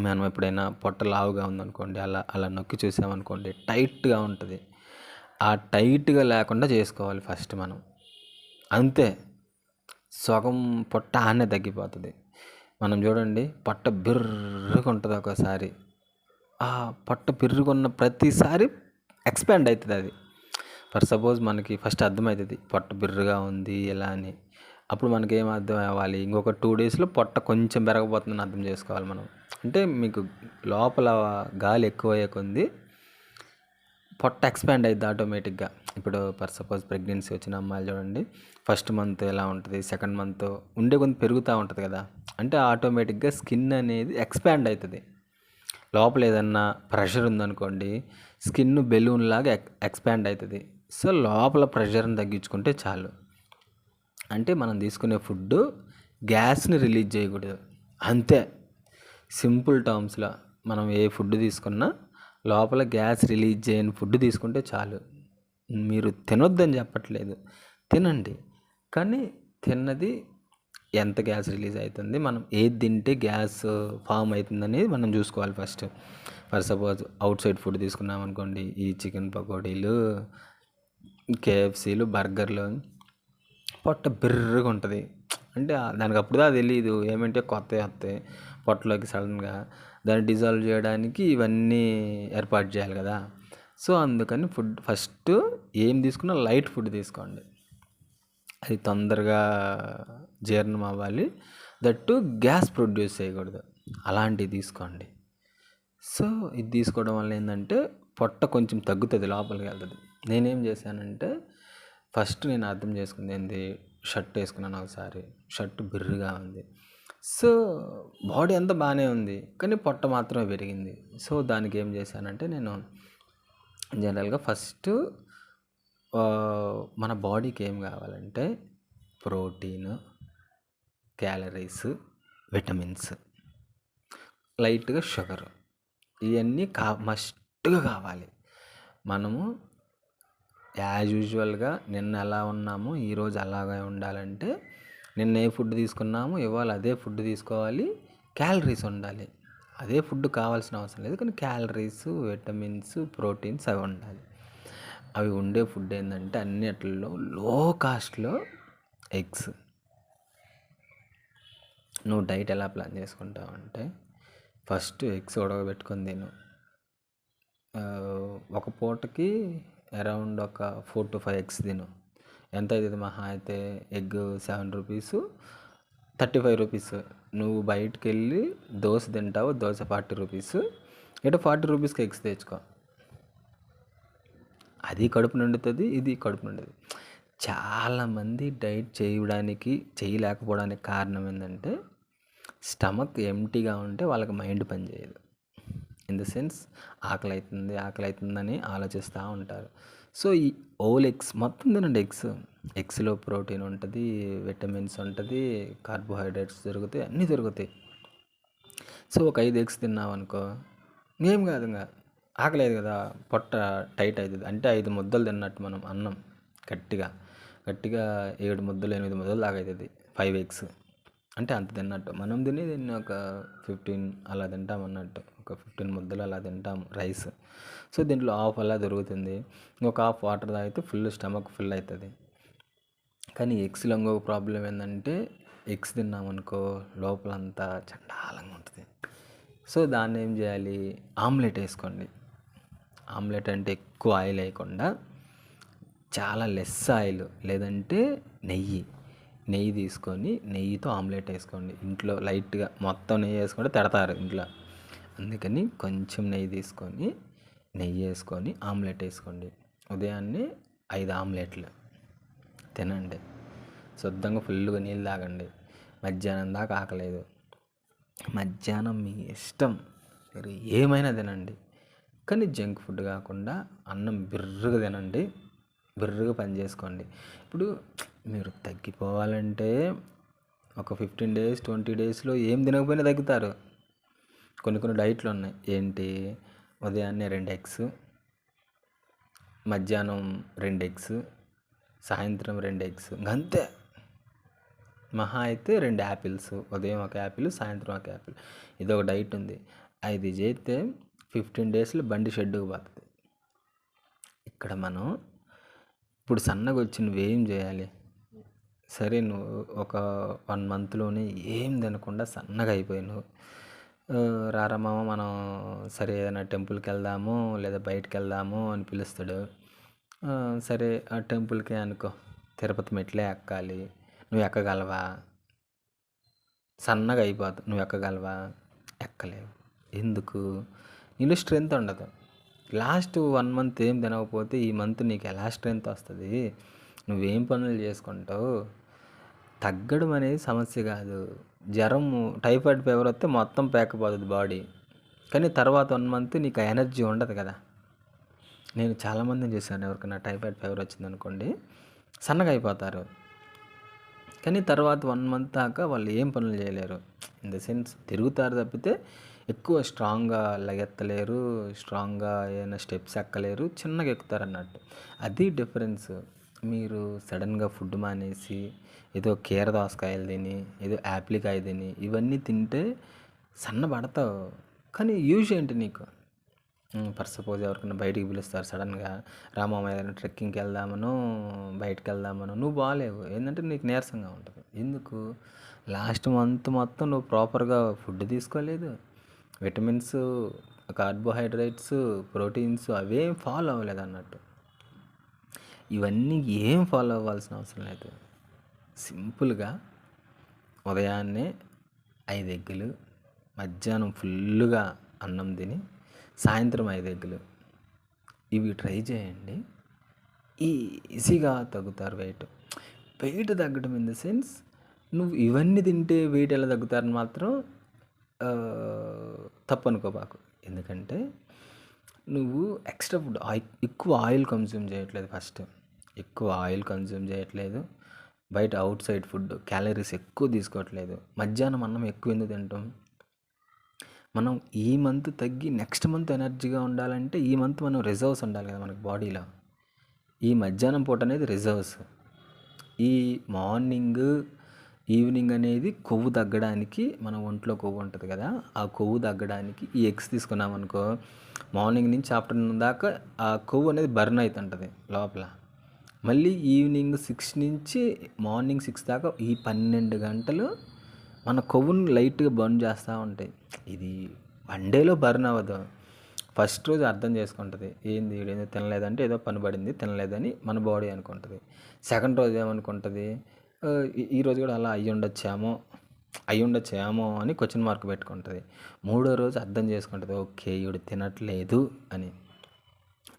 A: మనం ఎప్పుడైనా పొట్ట లావుగా ఉందనుకోండి, అలా నొక్కి చూసామనుకోండి టైట్గా ఉంటుంది. ఆ టైట్గా లేకుండా చేసుకోవాలి ఫస్ట్ మనం, అంతే. సగం పొట్ట ఆనే తగ్గిపోతుంది. మనం చూడండి, పొట్ట బిర్రుగా ఉంటుంది ఒకసారి, ఆ పొట్ట బిర్రుగున్న ప్రతిసారి ఎక్స్పాండ్ అవుతుంది అది. ఫర్ సపోజ్ మనకి ఫస్ట్ అర్థమవుతుంది పొట్ట బిర్రుగా ఉంది ఎలా అని. అప్పుడు మనకి ఏం అర్థం అవ్వాలి, ఇంకొక 2 daysలో పొట్ట కొంచెం పెరగబోతుందని అర్థం చేసుకోవాలి మనం. అంటే మీకు లోపల గాలి ఎక్కువ అయ్యే కొద్ది పొట్ట ఎక్స్పాండ్ అయ్యిద్ది ఆటోమేటిక్గా. ఇప్పుడు ఫర్ సపోజ్ ప్రెగ్నెన్సీ వచ్చిన అమ్మాయిలు చూడండి, ఫస్ట్ మంత్ ఎలా ఉంటుంది, సెకండ్ మంత్ ఉండే కొంత పెరుగుతూ ఉంటుంది కదా. అంటే ఆటోమేటిక్గా స్కిన్ అనేది ఎక్స్పాండ్ అవుతుంది. లోపల ఏదన్నా ప్రెషర్ ఉందనుకోండి, స్కిన్ బెలూన్ లాగా ఎక్స్పాండ్ అవుతుంది. సో లోపల ప్రెషర్ని తగ్గించుకుంటే చాలు. అంటే మనం తీసుకునే ఫుడ్డు గ్యాస్ని రిలీజ్ చేయకూడదు, అంతే. సింపుల్ టర్మ్స్లో మనం ఏ ఫుడ్ తీసుకున్నా లోపల గ్యాస్ రిలీజ్ చేయని ఫుడ్ తీసుకుంటే చాలు. మీరు తినొద్దని చెప్పట్లేదు, తినండి. కానీ తిన్నది ఎంత గ్యాస్ రిలీజ్ అవుతుంది, మనం ఏది తింటే గ్యాస్ ఫామ్ అవుతుందనేది మనం చూసుకోవాలి first. For suppose out side food తీసుకున్నాం అనుకోండి, ఈ చికెన్ పకోడీలు, కేఎఫ్సీలు, బర్గర్లు, పొట్ట బిర్రగా ఉంటుంది. అంటే దానికి అప్పుడుదా తెలియదు ఏమంటే కొత్తవి వస్తాయి పొట్టలోకి సడన్గా, దాన్ని డిజాల్వ్ చేయడానికి ఇవన్నీ ఏర్పాటు చేయాలి కదా. సో అందుకని ఫుడ్ ఫస్ట్ ఏం తీసుకున్నా లైట్ ఫుడ్ తీసుకోండి, అది తొందరగా జీర్ణం అవ్వాలి, దట్టు గ్యాస్ ప్రొడ్యూస్ చేయకూడదు, అలాంటివి తీసుకోండి. సో ఇది తీసుకోవడం వల్ల ఏంటంటే పొట్ట కొంచెం తగ్గుతుంది, లోపలికి వెళ్తుంది. నేనేం చేశానంటే ఫస్ట్ నేను అర్థం చేసుకుంది ఏంది, షర్ట్ వేసుకున్నాను ఒకసారి, షర్ట్ బిర్రుగా ఉంది. సో బాడీ అంతా బాగానే ఉంది, కానీ పొట్ట మాత్రమే పెరిగింది. సో దానికి ఏం చేశానంటే నేను జనరల్గా ఫస్ట్ మన బాడీకి ఏం కావాలంటే ప్రోటీన్, క్యాలరీస్, విటమిన్స్, లైట్గా షుగర్, ఇవన్నీ మస్ట్గా కావాలి. మనము యాజ్ యూజువల్గా నిన్న ఎలా ఉన్నామో ఈరోజు అలాగే ఉండాలంటే నిన్న ఏ ఫుడ్ తీసుకున్నామో ఇవాళ అదే ఫుడ్ తీసుకోవాలి, క్యాలరీస్ ఉండాలి. అదే ఫుడ్ కావాల్సిన అవసరం లేదు, కానీ క్యాలరీస్, విటమిన్స్, ప్రోటీన్స్ అవి ఉండాలి. అవి ఉండే ఫుడ్ ఏంటంటే అన్నిటిలో లో కాస్ట్లో ఎగ్స్. నువ్వు డైట్ ఎలా ప్లాన్ చేసుకుంటావు అంటే ఫస్ట్ ఎగ్స్ ఉడకబెట్టుకొని తిను. ఒక పూటకి అరౌండ్ ఒక 4 to 5 ఎగ్స్ తిను. ఎంత అవుతుంది మహా అయితే ఎగ్ 7 రూపీస్, 35 రూపీస్. నువ్వు బయటకు వెళ్ళి దోశ తింటావు, దోశ 40 రూపీస్, ఇటు 40 రూపీస్కి ఎగ్స్ తెచ్చుకో, అది కడుపు నిండుతుంది, ఇది కడుపు నిండుతుంది. చాలామంది డైట్ చేయలేకపోవడానికి కారణం ఏంటంటే స్టమక్ ఎంటీగా ఉంటే వాళ్ళకి మైండ్ పనిచేయదు. ఇన్ ద సెన్స్ ఆకలి అవుతుందని ఆలోచిస్తూ ఉంటారు. సో ఈ ఓల్ ఎగ్స్ మొత్తం తినండి. ఎగ్స్లో ప్రోటీన్ ఉంటుంది, విటమిన్స్ ఉంటుంది, కార్బోహైడ్రేట్స్ దొరుకుతాయి, అన్నీ దొరుకుతాయి. సో ఒక 5 ఎగ్స్ తిన్నావు అనుకో, ఏం కాదు, ఇంకా ఆకలేదు కదా, పొట్ట టైట్ అవుతుంది. అంటే 5 ముద్దలు తిన్నట్టు మనం అన్నం గట్టిగా 7 ముద్దలు 8 ముద్దలు దాకా అవుతుంది 5 ఎగ్స్ అంటే అంత తిన్నట్టు. మనం తినేది ఒక 15 అలా తింటాం అన్నట్టు, ఒక 15 ముద్దలు అలా తింటాం రైస్. సో దీంట్లో హాఫ్ అలా దొరుకుతుంది, ఇంకొక హాఫ్ వాటర్ తాగితే ఫుల్ స్టమక్ ఫుల్ అవుతుంది. కానీ ఎగ్స్లో ఇంకొక ప్రాబ్లం ఏంటంటే ఎగ్స్ తిన్నామనుకో లోపలంతా చండాలంగా ఉంటుంది. సో దాన్ని ఏం చేయాలి, ఆమ్లెట్ వేసుకోండి. ఆమ్లెట్ అంటే ఎక్కువ ఆయిల్ వేయకుండా చాలా లెస్ ఆయిల్, లేదంటే నెయ్యి తీసుకొని నెయ్యితో ఆమ్లెట్ వేసుకోండి. ఇంట్లో లైట్గా మొత్తం నెయ్యి వేసుకుంటే తిడతారు ఇంట్లో, అందుకని కొంచెం నెయ్యి వేసుకొని ఆమ్లెట్ వేసుకోండి. ఉదయాన్నే 5 ఆమ్లెట్లు తినండి, శుద్ధంగా ఫుల్గా నీళ్ళు తాగండి. మధ్యాహ్నం దాకా ఆకలేదు, మధ్యాహ్నం మీ ఇష్టం, మీరు ఏమైనా తినండి, కానీ జంక్ ఫుడ్ కాకుండా అన్నం బిర్రుగా తినండి, బిర్రుగా పని చేసుకోండి. ఇప్పుడు మీరు తగ్గిపోవాలంటే ఒక 15 days 20 daysలో ఏం తినకపోయినా తగ్గుతారు. కొన్ని డైట్లు ఉన్నాయి. ఏంటి, ఉదయాన్నే 2 ఎగ్స్, మధ్యాహ్నం 2 ఎగ్స్, సాయంత్రం 2 ఎగ్స్, అంతే. మహా అయితే 2 యాపిల్స్, ఉదయం 1 యాపిల్, సాయంత్రం 1 యాపిల్. ఇది ఒక డైట్ ఉంది. అది చేస్తే 15 daysలో బండి షెడ్డుకు పోతుంది. ఇక్కడ మనం ఇప్పుడు సన్నగా వచ్చి నువ్వేం చేయాలి, సరే నువ్వు ఒక 1 monthలోనే ఏం తినకుండా సన్నగా అయిపోయావు, రారా మామ మనం సరే ఏదైనా టెంపుల్కి వెళ్దాము లేదా బయటకు వెళ్దాము అని పిలుస్తాడు. సరే ఆ టెంపుల్కి అనుకో, తిరుపతి మెట్లే ఎక్కాలి, నువ్వు ఎక్కగలవా? సన్నగా అయిపోతావు, నువ్వు ఎక్కగలవా? ఎక్కలేవు. ఎందుకు? నీలో స్ట్రెంత్ ఉండదు. లాస్ట్ 1 month ఏం తినకపోతే ఈ మంత్ నీకు ఎలా స్ట్రెంత్ వస్తుంది? నువ్వేం పనులు చేసుకుంటావు? తగ్గడం అనేది సమస్య కాదు. జ్వరం, టైఫాయిడ్ ఫీవర్ వస్తే మొత్తం పేకపోతుంది బాడీ, కానీ తర్వాత 1 month నీకు ఆ ఎనర్జీ ఉండదు కదా. నేను చాలామందిని చూశాను, ఎవరికైనా టైఫాయిడ్ ఫీవర్ వచ్చిందనుకోండి సన్నగా అయిపోతారు. కానీ తర్వాత 1 మంత్ దాకా వాళ్ళు ఏం పనులు చేయలేరు. ఇన్ ద సెన్స్ తిరుగుతారు తప్పితే ఎక్కువ స్ట్రాంగ్‌గా లెగెత్తలేరు, స్ట్రాంగ్‌గా ఏమైనా స్టెప్స్ ఎక్కలేరు, చిన్నగా ఎక్కుతారన్నట్టు. అది డిఫరెన్స్. మీరు సడన్‌గా ఫుడ్ మానేసి ఏదో కీర దోసకాయలు తిని, ఏదో యాప్లికాయ తిని ఇవన్నీ తింటే సన్నబడతావు. కానీ యూజ్ ఏంటి నీకు? ఫర్ సపోజ్ ఎవరికైనా బయటికి పిలుస్తారు సడన్‌గా, రా మామయ్య ఏదైనా ట్రెక్కింగ్‌కి వెళ్దామనో, బయటికి వెళ్దామనో, నువ్వు బాలేవు. ఏందంటే నీకు నీరసంగా ఉంటుంది. ఎందుకు? లాస్ట్ మంత్ మొత్తం నువ్వు ప్రాపర్‌గా ఫుడ్ తీసుకోలేదు. విటమిన్స్, కార్బోహైడ్రేట్స్, ప్రోటీన్స్ అవేం ఫాలో అవ్వలేదన్నట్టు. ఇవన్నీ ఏం ఫాలో అవ్వాల్సిన అవసరం లేదు. సింపుల్‌గా ఉదయాన్నే 5 ఎగ్గులు, మధ్యాహ్నం ఫుల్లుగా అన్నం తిని, సాయంత్రం 5 ఎగ్గులు. ఇవి ట్రై చేయండి. ఈజీగా తగ్గుతారు వెయిట్. వెయిట్ తగ్గడం ఇన్ ద సెన్స్ నువ్వు ఇవన్నీ తింటే వెయిట్ ఎలా తగ్గుతారని మాత్రం తప్పు అనుకోబాకు. ఎందుకంటే నువ్వు ఎక్స్ట్రా ఫుడ్ ఎక్కువ ఆయిల్ కన్జ్యూమ్ చేయట్లేదు. ఫస్ట్ ఎక్కువ ఆయిల్ కన్జ్యూమ్ చేయట్లేదు. బయట అవుట్ సైడ్ ఫుడ్ క్యాలరీస్ ఎక్కువ తీసుకోవట్లేదు. మధ్యాహ్నం అన్నం ఎక్కువ ఎందుకు తింటాం? మనం ఈ మంత్ తగ్గి నెక్స్ట్ మంత్ ఎనర్జీగా ఉండాలంటే ఈ మంత్ మనం రిజర్వ్స్ ఉండాలి కదా మనకి బాడీలో. ఈ మధ్యాహ్నం పూట అనేది రిజర్వ్స్. ఈ మార్నింగ్, ఈవినింగ్ అనేది కొవ్వు తగ్గడానికి, మన ఒంట్లో కొవ్వు ఉంటుంది కదా, ఆ కొవ్వు తగ్గడానికి ఈ ఎగ్స్ తీసుకున్నామనుకో, మార్నింగ్ నుంచి ఆఫ్టర్నూన్ దాకా ఆ కొవ్వు అనేది బర్న్ అవుతుంటుంది లోపల. మళ్ళీ ఈవినింగ్ 6 నుంచి మార్నింగ్ 6 దాకా ఈ 12 గంటలు మన కొవ్వును లైట్గా బర్న్ చేస్తూ ఉంటాయి. ఇది వన్ డేలో బర్న్ అవ్వదు. ఫస్ట్ రోజు అర్థం చేసుకుంటుంది, ఏంది వీడేదో తినలేదంటే ఏదో పని పడింది తినలేదని మన బాడీ అనుకుంటుంది. సెకండ్ రోజు ఏమనుకుంటుంది, ఈరోజు కూడా అలా అయ్యి ఉండొచ్చేమో అని క్వశ్చన్ మార్క్ పెట్టుకుంటుంది. మూడో రోజు అర్థం చేసుకుంటుంది, ఓకే ఈవిడ తినట్లేదు అని.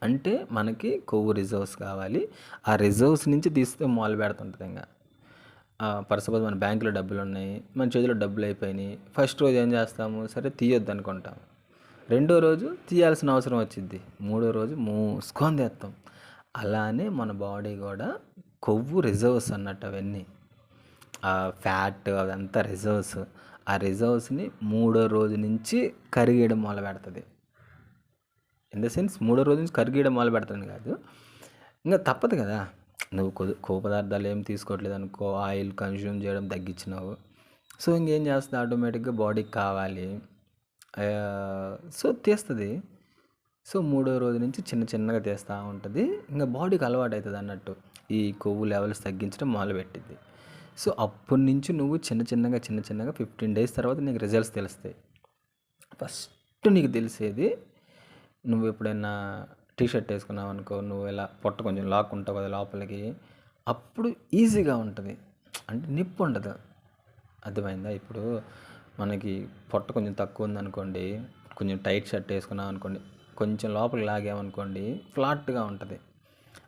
A: అంటే మనకి కొవ్వు రిజర్వ్స్ కావాలి. ఆ రిజర్వ్స్ నుంచి తీస్తే మొదలు పెడుతుంటుంది. ఇంకా ఫర్ సపోజ్ మన బ్యాంకులో డబ్బులు ఉన్నాయి, మన చేతిలో డబ్బులు అయిపోయినాయి. ఫస్ట్ రోజు ఏం చేస్తాము, సరే తీయొద్దు అనుకుంటాము. రెండో రోజు తీయాల్సిన అవసరం వచ్చింది. మూడో రోజు మూసుకొని తెస్తాం. అలానే మన బాడీ కూడా కొవ్వు రిజర్వ్స్ అన్నట్టు అవన్నీ, ఆ ఫ్యాట్ అదంతా రిజర్వ్స్. ఆ రిజర్వ్స్ని మూడో రోజు నుంచి కరిగేయడం మొదలు పెడుతుంది. ఇన్ ద సెన్స్ మూడో రోజు నుంచి కరిగేయడం మొదలు పెడతాను కాదు, ఇంకా తప్పదు కదా. నువ్వు కొవ్వు పదార్థాలు ఏం తీసుకోవట్లేదు అనుకో, ఆయిల్ కన్జ్యూమ్ చేయడం తగ్గించినావు. సో ఇంకేం చేస్తుంది, ఆటోమేటిక్గా బాడీకి కావాలి, సో తీస్తుంది. సో మూడో రోజు నుంచి చిన్న చిన్నగా తీస్తూ ఉంటుంది. ఇంకా బాడీకి అలవాటు అవుతుంది అన్నట్టు, ఈ కొవ్వు లెవెల్స్ తగ్గించడం మొదలుపెట్టింది. సో అప్పటి నుంచి నువ్వు చిన్న చిన్నగా 15 డేస్ తర్వాత నీకు రిజల్ట్స్ తెలుస్తాయి. ఫస్ట్ నీకు తెలిసేది, నువ్వు ఎప్పుడైనా టీషర్ట్ వేసుకున్నావు అనుకో, నువ్వు ఇలా పొట్ట కొంచెం లాక్కుంటావు కదా లోపలికి, అప్పుడు ఈజీగా ఉంటుంది. అంటే నొప్పి ఉండదు. అర్థమైందా? ఇప్పుడు మనకి పొట్ట కొంచెం తక్కువ ఉందనుకోండి, కొంచెం టైట్ షర్ట్ వేసుకున్నావు అనుకోండి, కొంచెం లోపలికి లాగామనుకోండి ఫ్లాట్గా ఉంటుంది,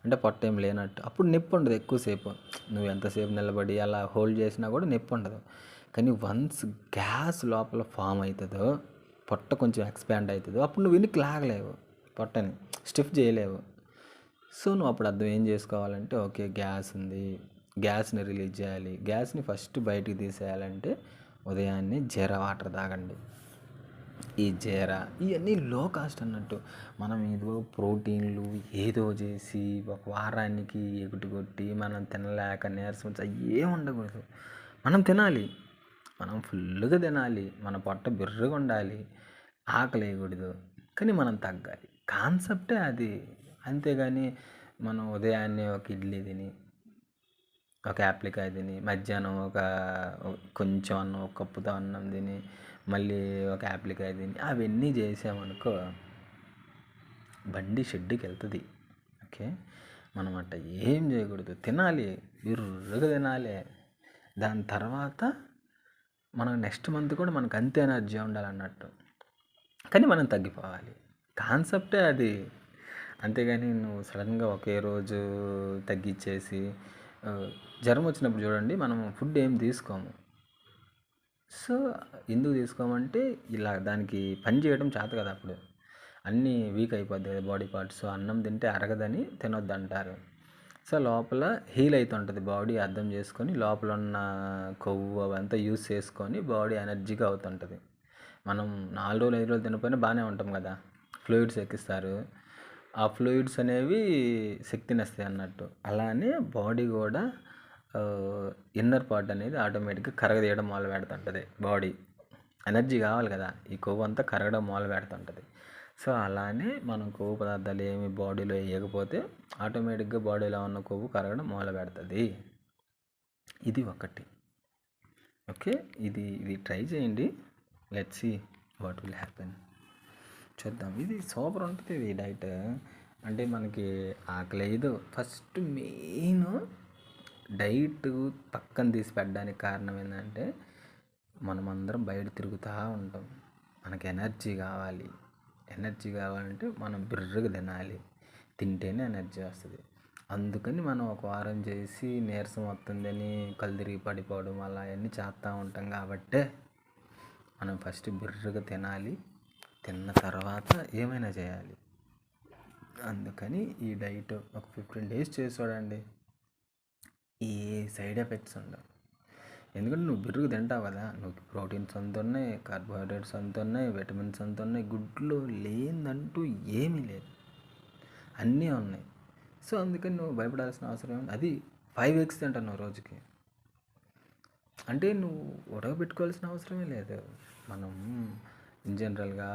A: అంటే పొట్ట ఏం లేనట్టు. అప్పుడు నొప్పి ఉండదు ఎక్కువసేపు. నువ్వు ఎంతసేపు నిలబడి అలా హోల్డ్ చేసినా కూడా నొప్పి ఉండదు. కానీ వన్స్ గ్యాస్ లోపల ఫామ్ అవుతుందో, పొట్ట కొంచెం ఎక్స్పాండ్ అవుతుందో, అప్పుడు నువ్వు వెనక్కి లాగలేవు, పొట్టని స్టిఫ్ చేయలేవు. సో నువ్వు అప్పుడు అర్థం ఏం చేసుకోవాలంటే, ఓకే గ్యాస్ ఉంది, గ్యాస్ని రిలీజ్ చేయాలి. గ్యాస్ని ఫస్ట్ బయటికి తీసేయాలంటే ఉదయాన్నే జీరా వాటర్ తాగండి. ఈ జీరా ఇవన్నీ లో కాస్ట్ అన్నట్టు. మనం ఏదో ప్రోటీన్లు ఏదో చేసి ఒక వారానికి ఎగుటి కొట్టి మనం తినలేక నీరసం వచ్చి ఏం ఉండకూడదు. మనం తినాలి, మనం ఫుల్గా తినాలి, మన పొట్ట బిర్రగా ఉండాలి, ఆకలి వేయకూడదు, కానీ మనం తగ్గాలి. కాన్సెప్టే అది. అంతేగాని మనం ఉదయాన్నే ఒక ఇడ్లీ తిని, ఒక యాప్లికాయ తిని, మధ్యాహ్నం కొంచెం అన్నం, ఒక కప్పుతో అన్నం తిని, మళ్ళీ ఒక యాప్లికాయ తిని అవన్నీ చేసామనుకో బండి షెడ్డుకి వెళ్తుంది. ఓకే, మనం అట్ట ఏం చేయకూడదు, తినాలి, బిర్రుగా తినాలి. దాని తర్వాత మనం నెక్స్ట్ మంత్ కూడా మనకు అంతే ఎనర్జీ ఉండాలన్నట్టు, కానీ మనం తగ్గిపోవాలి. కాన్సెప్టే అది. అంతేగాని నువ్వు సడన్గా ఒకే రోజు తగ్గించేసి, జ్వరం వచ్చినప్పుడు చూడండి మనం ఫుడ్ ఏం తీసుకోము. సో ఎందుకు తీసుకోమంటే ఇలా దానికి పని చేయడం చేత కదా, అప్పుడు అన్నీ వీక్ అయిపోద్ది కదా బాడీ పార్ట్స్. సో అన్నం తింటే అరగదని తినొద్దు అంటారు. సో లోపల హీల్ అవుతుంటుంది బాడీ, అర్థం చేసుకొని లోపల ఉన్న కొవ్వు అవంతా యూస్ చేసుకొని బాడీ ఎనర్జీగా అవుతుంటుంది. మనం 4 రోజులు 5 రోజులు తినకపోయినా బాగానే ఉంటాం కదా, ఫ్లూయిడ్స్ ఎక్కిస్తారు, ఆ ఫ్లూయిడ్స్ అనేవి శక్తినిస్తాయి అన్నట్టు. అలానే బాడీ కూడా ఇన్నర్ పార్ట్ అనేది ఆటోమేటిక్గా కరగదీయడం మొదలు పెడుతుంటుంది. బాడీ ఎనర్జీ కావాలి కదా, ఈ కొవ్వు అంతా కరగడం మొదలు పెడుతుంటుంది. సో అలానే మనం కొవ్వు పదార్థాలు ఏమి బాడీలో వేయకపోతే ఆటోమేటిక్గా బాడీలో ఉన్న కొవ్వు కరగడం మొదలు పెడుతుంది. ఇది ఒకటి. ఓకే, ఇది ట్రై చేయండి. Let's see what will happen. చూద్దాం. ఇది సూపర్ ఉంటుంది ఇది డైట్. అంటే మనకి ఆకలి లేదు. ఫస్ట్ మెయిన్ డైట్ పక్కన తీసి పెట్టడానికి కారణం ఏంటంటే మనమందరం బయట తిరుగుతూ ఉంటాం. మనకి ఎనర్జీ కావాలంటే మనం బిర్రగా తినాలి. తింటేనే ఎనర్జీ వస్తుంది. అందుకని మనం ఒక వారం చేసి నీరసం వస్తుందని కళ్ళు తిరిగి పడిపోవడం అలా అవన్నీ చేస్తూ ఉంటాం. కాబట్టే మనం ఫస్ట్ బిర్రగా తినాలి. తిన్న తర్వాత ఏమైనా చేయాలి. అందుకని ఈ డైట్ ఒక 15 days చేసి చూడండి, ఏ సైడ్ ఎఫెక్ట్స్ ఉండవు. ఎందుకంటే నువ్వు బిర్రుగా తింటావు కదా, నువ్వు ప్రోటీన్స్ అంత ఉన్నాయి, కార్బోహైడ్రేట్స్ అంత ఉన్నాయి, విటమిన్స్ అంత ఉన్నాయి, గుడ్లో లేదంటూ ఏమీ లేదు, అన్నీ ఉన్నాయి. సో అందుకని నువ్వు భయపడాల్సిన అవసరం ఏమి. అది 5 eggs తింటావు నువ్వు రోజుకి, అంటే నువ్వు ఉడకబెట్టుకోవాల్సిన అవసరమే లేదు. మనం ఇన్ జనరల్గా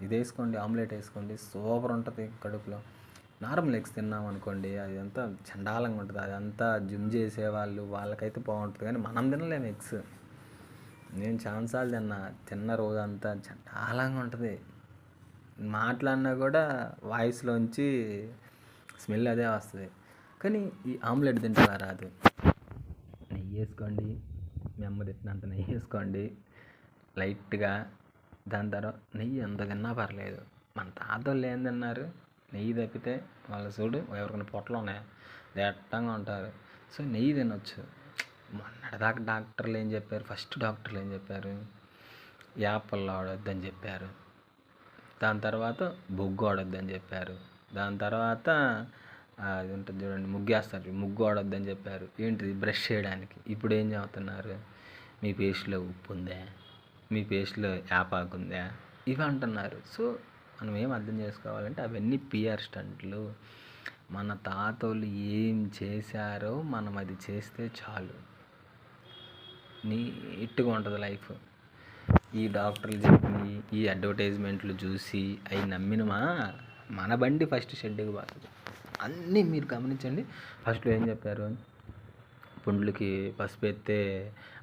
A: ఇది వేసుకోండి, ఆమ్లెట్ వేసుకోండి, సూపర్ ఉంటుంది కడుపులో. నార్మల్ ఎగ్స్ తిన్నాం అనుకోండి, అది అంతా చండాలంగా ఉంటుంది. అదంతా జిమ్ చేసేవాళ్ళు వాళ్ళకైతే బాగుంటుంది, కానీ మనం తినలేము ఎగ్స్. నేను చాలాసార్లు తిన్న రోజంతా చండాలంగా ఉంటుంది. మాట్లాడినా కూడా వాయిస్లోంచి స్మెల్ అదే వస్తుంది. కానీ ఈ ఆమ్లెట్ తింటే రాదు. నెయ్యి వేసుకోండి, మీ అమ్మ తిట్టినంత నెయ్యి వేసుకోండి లైట్గా. దాని తర్వాత నెయ్యి ఎంత తిన్నా పర్లేదు. మన తాతోళ్ళు ఏం తిన్నారు, నెయ్యి తప్పితే వాళ్ళ చూడు ఎవరికైనా పొట్టలు ఉన్నాయి, దట్టంగా ఉంటారు. సో నెయ్యి తినొచ్చు. మొన్నటిదాకా డాక్టర్లు ఏం చెప్పారు, యాపళ్ళు వాడొద్దని చెప్పారు. దాని తర్వాత బొగ్గు వాడొద్దని చెప్పారు. దాని తర్వాత అది ఉంటుంది చూడండి, ముగ్గు వాడొద్దని చెప్పారు. ఏంటిది, బ్రష్ చేయడానికి. ఇప్పుడు ఏం చెబుతున్నారు, మీ పేస్ట్లో ఉప్పు ఉందా, మీ పేస్ట్లో యాపాకు ఉందా, ఇవి అంటున్నారు. సో మనం ఏం అర్థం చేసుకోవాలంటే అవన్నీ పిఆర్ స్టంట్లు. మన తాతోళ్ళు ఏం చేశారో మనం అది చేస్తే చాలు, నీట్గా ఉంటుంది లైఫ్. ఈ డాక్టర్లు చెప్పి ఈ అడ్వర్టైజ్మెంట్లు చూసి అవి నమ్మినమా, మన బండి ఫస్ట్ షెడ్కి పోతుంది. అన్నీ మీరు గమనించండి. ఫస్ట్లో ఏం చెప్పారు, పుండ్లకి పసుపు ఎత్తే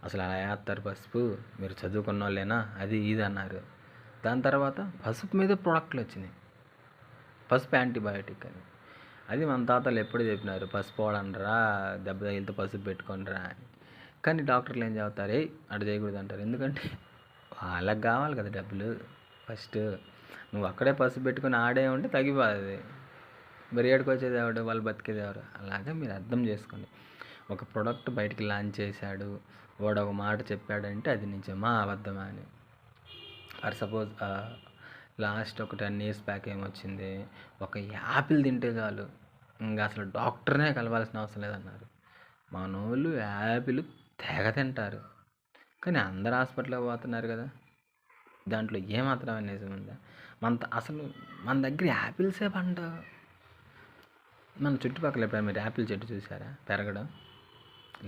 A: అసలు అలా వేస్తారు పసుపు, మీరు చదువుకున్న వాళ్ళేనా, అది ఇది అన్నారు. దాని తర్వాత పసుపు మీద ప్రోడక్ట్లు వచ్చినాయి, పసుపు యాంటీబయాటిక్ అని. అది మన తాతలు ఎప్పుడు చెప్పినారు, పసుపు వాడండిరా, దెబ్బ తగిలితే పసుపు పెట్టుకోండిరా అని. కానీ డాక్టర్లు ఏం చెబుతారు, అటు చేయకూడదు అంటారు. ఎందుకంటే వాళ్ళకి కావాలి కదా డబ్బులు. ఫస్ట్ నువ్వు అక్కడే పసుపు పెట్టుకుని ఆడే ఉంటే తగ్గిపోతుంది, మరి ఏడుకు వచ్చేది ఎవడు, వాళ్ళు బతికేది ఎవరు. అలాగే మీరు అర్థం చేసుకోండి. ఒక ప్రోడక్ట్ బయటికి లాంచ్ చేశాడు, వాడు ఒక మాట చెప్పాడంటే అది నిజమా అబద్ధమా అని. ఫర్ సపోజ్ లాస్ట్ ఒక 10 years బ్యాక్ ఏమొచ్చింది, ఒక యాపిల్ తింటే చాలు ఇంకా అసలు డాక్టర్నే కలవాల్సిన అవసరం లేదన్నారు. మనోళ్ళు యాపిల్ తెగ తింటారు, కానీ అందరు హాస్పిటల్కి పోతున్నారు కదా. దాంట్లో ఏమాత్రమే నిజం ఉందా? అసలు మన దగ్గర యాపిల్సే పండవు. మన చుట్టుపక్కల ఎప్పుడైనా మీరు యాపిల్ చెట్టు చూసారా పెరగడం?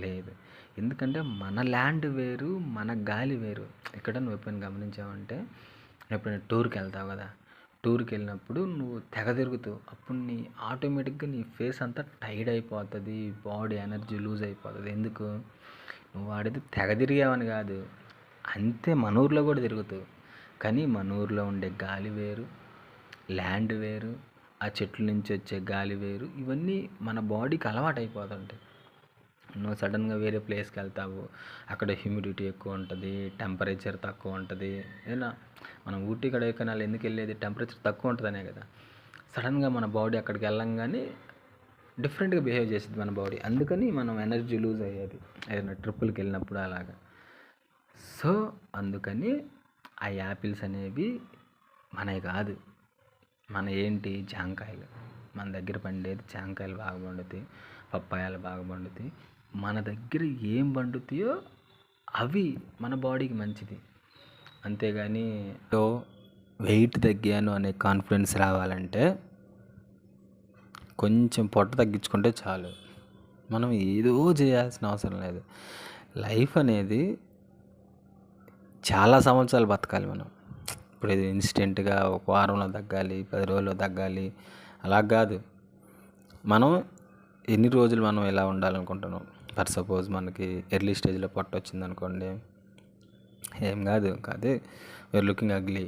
A: లేదు. ఎందుకంటే మన ల్యాండ్ వేరు, మన గాలి వేరు. ఇక్కడ నువ్వు ఎప్పుడైనా గమనించావంటే, ఎప్పుడైనా టూర్కి వెళ్తావు కదా, టూర్కి వెళ్ళినప్పుడు నువ్వు తెగ తిరుగుతావు, అప్పుడు ఆటోమేటిక్గా నీ ఫేస్ అంతా టైర్డ్ అయిపోతుంది, బాడీ ఎనర్జీ లూజ్ అయిపోతుంది. ఎందుకు, నువ్వు వాడితే తెగ తిరిగావని కాదు, అంతే మన ఊర్లో కూడా తిరుగుతావు. కానీ మన ఊర్లో ఉండే గాలి వేరు, ల్యాండ్ వేరు, ఆ చెట్ల నుంచి వచ్చే గాలి వేరు. ఇవన్నీ మన బాడీకి అలవాటు అయిపోతుంటాయి. నువ్వు సడన్గా వేరే ప్లేస్కి వెళ్తావు, అక్కడ హ్యూమిడిటీ ఎక్కువ ఉంటుంది, టెంపరేచర్ తక్కువ ఉంటుంది. ఏనా మనం ఊటీ కొడైకెనాల్ ఎందుకు వెళ్ళేది, టెంపరేచర్ తక్కువ ఉంటుందనే కదా. సడన్గా మన బాడీ అక్కడికి వెళ్ళంగానే డిఫరెంట్గా బిహేవ్ చేస్తుంది మన బాడీ. అందుకని మనం ఎనర్జీ లూజ్ అయ్యేది ఏదైనా ట్రిప్పులకి వెళ్ళినప్పుడు అలాగా. సో అందుకని ఆ యాపిల్స్ అనేవి మనవి కాదు, మన ఏంటి జాంకాయలు. మన దగ్గర పండేది జాంకాయలు బాగా పండుతాయి, పప్పాయాలు బాగా పండుతాయి. మన దగ్గర ఏం పండుతాయో అవి మన బాడీకి మంచిది. అంతేగాని వెయిట్ తగ్గాను అనే కాన్ఫిడెన్స్ రావాలంటే కొంచెం పొట్ట తగ్గించుకుంటే చాలు. మనం ఏదో చేయాల్సిన అవసరం లేదు. లైఫ్ అనేది చాలా సంవత్సరాలు బతకాలి మనం. ఇప్పుడు ఇది ఇన్స్టెంట్గా ఒక వారంలో తగ్గాలి, 10 రోజుల్లో తగ్గాలి అలా కాదు. మనం ఎన్ని రోజులు మనం ఎలా ఉండాలనుకుంటున్నాం. ఫర్ సపోజ్ మనకి ఎర్లీ స్టేజ్లో పొట్ట వచ్చింది అనుకోండి, ఏం కాదు కాదే వీఆర్ లుకింగ్ అగ్లీ.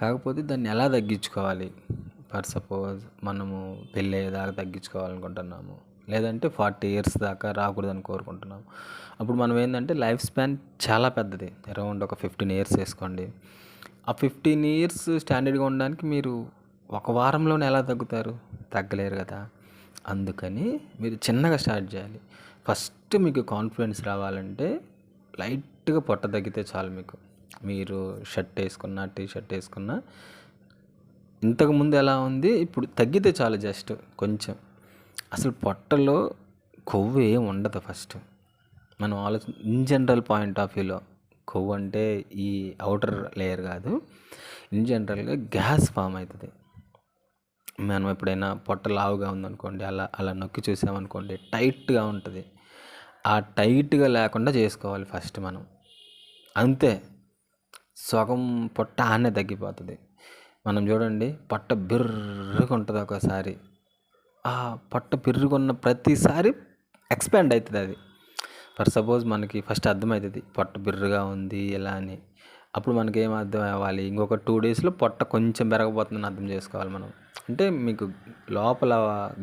A: కాకపోతే దాన్ని ఎలా తగ్గించుకోవాలి. ఫర్ సపోజ్ మనము పెళ్ళి అయ్యేదాకా తగ్గించుకోవాలనుకుంటున్నాము, లేదంటే 40 years దాకా రాకూడదని కోరుకుంటున్నాము. అప్పుడు మనం ఏంటంటే లైఫ్ స్పాన్ చాలా పెద్దది, అరౌండ్ ఒక 15 years వేసుకోండి. ఆ 15 years స్టాండర్డ్గా ఉండడానికి మీరు ఒక వారంలోనే ఎలా తగ్గుతారు? తగ్గలేరు కదా. అందుకని మీరు చిన్నగా స్టార్ట్ చేయాలి. ఫస్ట్ మీకు కాన్ఫిడెన్స్ రావాలంటే లైట్గా పొట్ట తగ్గితే చాలు. మీరు షర్ట్ వేసుకున్నా, టీ షర్ట్ వేసుకున్నా ఇంతకుముందు ఎలా ఉంది ఇప్పుడు తగ్గితే చాలు. జస్ట్ కొంచెం, అసలు పొట్టలో కొవ్వు ఏం ఉండదు. ఫస్ట్ మనం ఇన్ జనరల్ పాయింట్ ఆఫ్ వ్యూలో కొవ్వు అంటే ఈ అవుటర్ లేయర్ కాదు, ఇన్ జనరల్గా గ్యాస్ ఫామ్ అవుతుంది. మనం ఎప్పుడైనా పొట్ట లావుగా ఉందనుకోండి, అలా నొక్కి చూసామనుకోండి టైట్గా ఉంటుంది. ఆ టైట్గా లేకుండా చేసుకోవాలి ఫస్ట్ మనం. అంతే, సగం పొట్ట ఆనే తగ్గిపోతుంది. మనం చూడండి, పొట్ట బిర్రుగా ఉంటుంది ఒకసారి. ఆ పొట్ట బిర్రుగున్న ప్రతిసారి ఎక్స్పాండ్ అవుతుంది అది. ఫర్ సపోజ్ మనకి ఫస్ట్ అర్థమవుతుంది పొట్ట బిర్రుగా ఉంది ఎలా అని. అప్పుడు మనకి ఏం అర్థం అవ్వాలి, ఇంకొక 2 daysలో పొట్ట కొంచెం పెరగబోతుందని అర్థం చేసుకోవాలి మనం. అంటే మీకు లోపల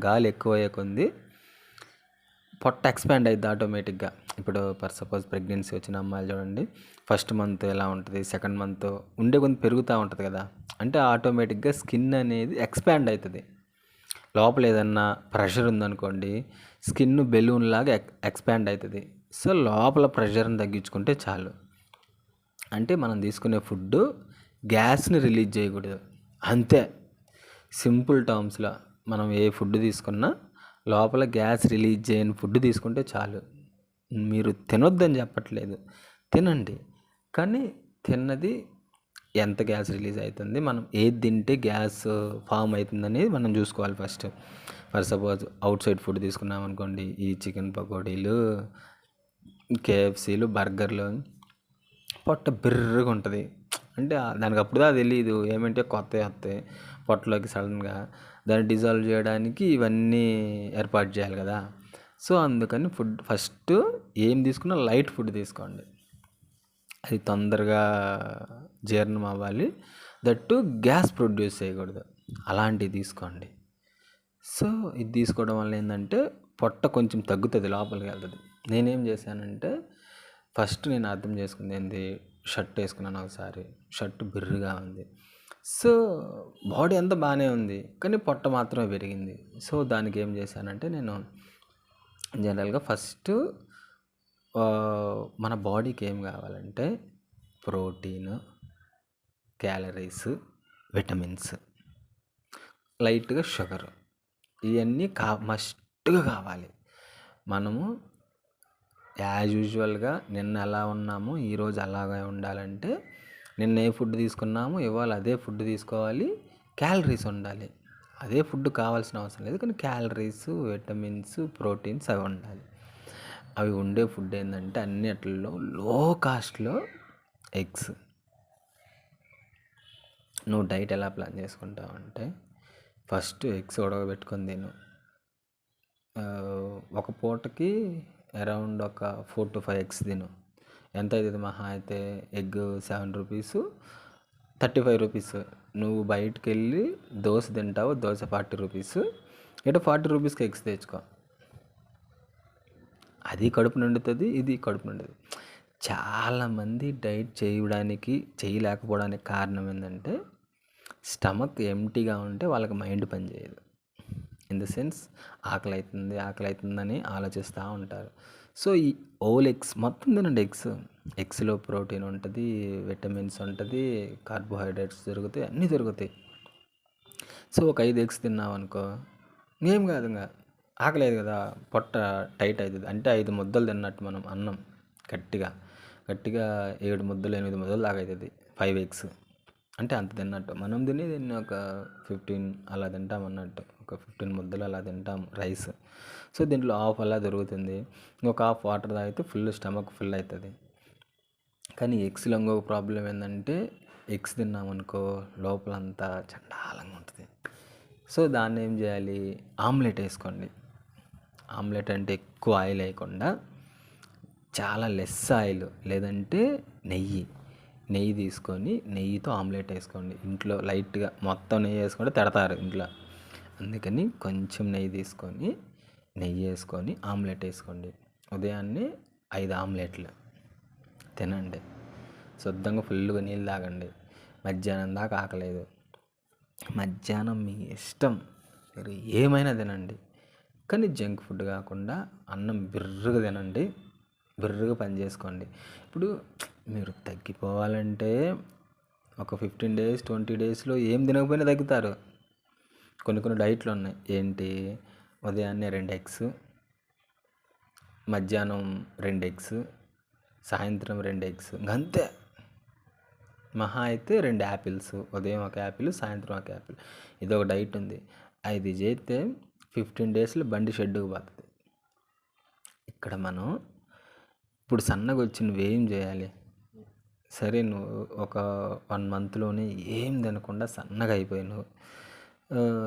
A: గాలి ఎక్కువ అయ్యే కొద్ది పొట్ట ఎక్స్పాండ్ అవుతుంది ఆటోమేటిక్గా. ఇప్పుడు ఫర్ సపోజ్ ప్రెగ్నెన్సీ వచ్చిన అమ్మాయిలు చూడండి, ఫస్ట్ మంత్ ఎలా ఉంటుంది, సెకండ్ మంత్ ఉండే కొంత పెరుగుతూ ఉంటుంది కదా. అంటే ఆటోమేటిక్గా స్కిన్ అనేది ఎక్స్పాండ్ అవుతుంది. లోపల ఏదన్నా ప్రెషర్ ఉందనుకోండి, స్కిన్ బెలూన్ లాగా ఎక్స్పాండ్ అవుతుంది. సో లోపల ప్రెషర్ని తగ్గించుకుంటే చాలు. అంటే మనం తీసుకునే ఫుడ్ గ్యాస్ని రిలీజ్ చేయకూడదు, అంతే. సింపుల్ టర్మ్స్లో మనం ఏ ఫుడ్ తీసుకున్నా లోపల గ్యాస్ రిలీజ్ చేయని ఫుడ్ తీసుకుంటే చాలు. మీరు తినొద్దని చెప్పట్లేదు, తినండి. కానీ తిన్నది ఎంత గ్యాస్ రిలీజ్ అవుతుంది, మనం ఏది తింటే గ్యాస్ ఫామ్ అవుతుందని మనం చూసుకోవాలి first. For suppose out side food తీసుకున్నాం అనుకోండి, ఈ చికెన్ పకోడీలు, కేఎఫ్సీలు, బర్గర్లు, పొట్ట బిర్రుగా ఉంటుంది. అంటే దానికి అప్పుడుదా తెలియదు ఏమంటే కొత్తవి వస్తాయి పొట్టలోకి సడన్గా. దాన్ని డిజాల్వ్ చేయడానికి ఇవన్నీ ఏర్పాటు చేయాలి కదా. సో అందుకని ఫుడ్ ఫస్ట్ ఏం తీసుకున్నా లైట్ ఫుడ్ తీసుకోండి, అది తొందరగా జీర్ణం అవ్వాలి. దట్టు గ్యాస్ ప్రొడ్యూస్ చేయకూడదు, అలాంటివి తీసుకోండి. సో ఇది తీసుకోవడం వల్ల ఏంటంటే పొట్ట కొంచెం తగ్గుతుంది, లోపలికి వెళ్తుంది. నేనేం చేశానంటే ఫస్ట్ నేను అర్థం చేసుకుంది ఏంది, షర్ట్ వేసుకున్నాను ఒకసారి, షర్ట్ బిర్రుగా ఉంది. సో బాడీ అంతా బాగానే ఉంది, కానీ పొట్ట మాత్రమే పెరిగింది. సో దానికి ఏం చేశానంటే నేను జనరల్గా ఫస్ట్ మన బాడీకి ఏం కావాలంటే ప్రోటీన్, క్యాలరీస్, విటమిన్స్, లైట్గా షుగర్, ఇవన్నీ మస్ట్గా కావాలి. మనము యాజ్ యూజువల్గా నిన్న ఎలా ఉన్నామో ఈరోజు అలాగే ఉండాలంటే నిన్న ఏ ఫుడ్ తీసుకున్నామో ఇవాళ అదే ఫుడ్ తీసుకోవాలి. క్యాలరీస్ ఉండాలి, అదే ఫుడ్ కావాల్సిన అవసరం లేదు, కానీ క్యాలరీస్, విటమిన్స్, ప్రోటీన్స్ అవి ఉండాలి. అవి ఉండే ఫుడ్ ఏంటంటే అన్నిటిలో లో కాస్ట్లో ఎగ్స్. నువ్వు డైట్ ఎలా ప్లాన్ చేసుకుంటావు అంటే ఫస్ట్ ఎగ్స్ ఉడకబెట్టుకొని తిను. ఒక పూటకి అరౌండ్ ఒక 4 to 5 eggs తిను. ఎంత అవుతుంది మహా అయితే ఎగ్ 7 rupees, 35 rupees. నువ్వు బయటకు వెళ్ళి దోశ తింటావు, దోశ 40 rupees. ఇటు 40 rupeesకి ఎగ్స్ తెచ్చుకో, అది కడుపు నిండుతుంది, ఇది కడుపు నిండుతుంది. చాలామంది డైట్ చేయలేకపోవడానికి కారణం ఏంటంటే స్టమక్ ఎంటీగా ఉంటే వాళ్ళకి మైండ్ పని చేయదు. ఇన్ ద సెన్స్ ఆకలి అవుతుందని ఆలోచిస్తూ ఉంటారు. సో ఈ ఓల్ ఎగ్స్ మొత్తం తినండి. ఎగ్స్లో ప్రోటీన్ ఉంటుంది, విటమిన్స్ ఉంటుంది, కార్బోహైడ్రేట్స్ దొరుకుతాయి, అన్నీ దొరుకుతాయి. సో ఒక 5 eggs తిన్నావు అనుకో, ఏం కాదు ఇంకా ఆకలేదు కదా, పొట్ట టైట్ అవుతుంది. అంటే 5 ముద్దలు తిన్నట్టు మనం అన్నం గట్టిగా గట్టిగా 7 ముద్దలు 8 ముద్దలు దాకా అవుతుంది 5 ఎగ్స్. అంటే అంత తిన్నట్టు మనం దీన్ని ఒక 15 అలా తింటాం అన్నట్టు, ఒక 15 ముద్దలు అలా తింటాం రైస్. సో దీంట్లో హాఫ్ అలా దొరుకుతుంది, ఇంకొక హాఫ్ వాటర్ తాగితే ఫుల్ స్టమక్ ఫుల్ అవుతుంది. కానీ ఎగ్స్లో ఇంకొక ప్రాబ్లం ఏంటంటే, ఎగ్స్ తిన్నామనుకో లోపలంతా చండాలంగా ఉంటుంది. సో దాన్ని ఏం చేయాలి, ఆమ్లెట్ వేసుకోండి. ఆమ్లెట్ అంటే ఎక్కువ ఆయిల్ వేయకుండా చాలా లెస్ ఆయిల్, లేదంటే నెయ్యి తీసుకొని నెయ్యితో ఆమ్లెట్ వేసుకోండి. ఇంట్లో లైట్గా మొత్తం నెయ్యి వేసుకుంటే తిడతారు ఇంట్లో, అందుకని కొంచెం నెయ్యి వేసుకొని ఆమ్లెట్ వేసుకోండి. ఉదయాన్నే 5 ఆమ్లెట్లు తినండి. శుద్ధంగా ఫుల్గా నీళ్ళు తాగండి. మధ్యాహ్నం దాకా ఆకలేదు, మధ్యాహ్నం మీ ఇష్టం, మీరు ఏమైనా తినండి. కానీ జంక్ ఫుడ్ కాకుండా అన్నం బిర్రుగా తినండి, బిర్రుగా పని చేసుకోండి. ఇప్పుడు మీరు తగ్గిపోవాలంటే ఒక 15 డేస్ 20 డేస్లో ఏం తినకపోయినా తగ్గుతారు. కొన్ని డైట్లు ఉన్నాయి. ఏంటి, ఉదయాన్నే 2 ఎగ్స్, మధ్యాహ్నం 2 ఎగ్స్, సాయంత్రం 2 ఎగ్స్, అంతే. మహా అయితే 2 యాపిల్స్, ఉదయం 1 యాపిల్, సాయంత్రం 1 యాపిల్. ఇది ఒక డైట్ ఉంది. అది చేస్తే 15 డేస్లో బండి షెడ్డుకు పోతుంది. ఇక్కడ మనం ఇప్పుడు సన్నగా వచ్చి నువ్వేం చేయాలి, సరే నువ్వు ఒక 1 మంత్లోనే ఏం తినకుండా సన్నగా అయిపోయి నువ్వు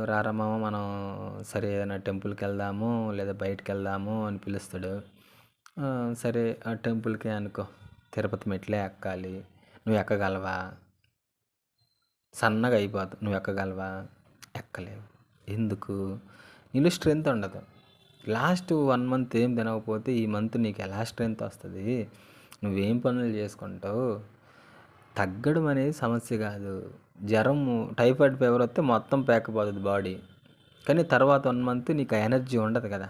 A: రారా మామ మనం సరే ఏదైనా టెంపుల్కి వెళ్దాము లేదా బయటకు వెళ్దాము అని పిలుస్తాడు. సరే ఆ టెంపుల్కి అనుకో, తిరుపతి మెట్లే ఎక్కాలి, నువ్వు ఎక్కగలవా? సన్నగా అయిపోతావు, నువ్వు ఎక్కగలవా? ఎక్కలేవు. ఎందుకు? నీలో స్ట్రెంత్ ఉండదు. లాస్ట్ 1 మంత్ ఏం తినకపోతే ఈ మంత్ నీకు ఎలా స్ట్రెంత్ వస్తుంది? నువ్వేం పనులు చేసుకుంటావు? తగ్గడం అనేది సమస్య కాదు. జ్వరం, టైఫాయిడ్ ఫీవర్ వస్తే మొత్తం పేకపోతుంది బాడీ, కానీ తర్వాత 1 మంత్ నీకు ఎనర్జీ ఉండదు కదా.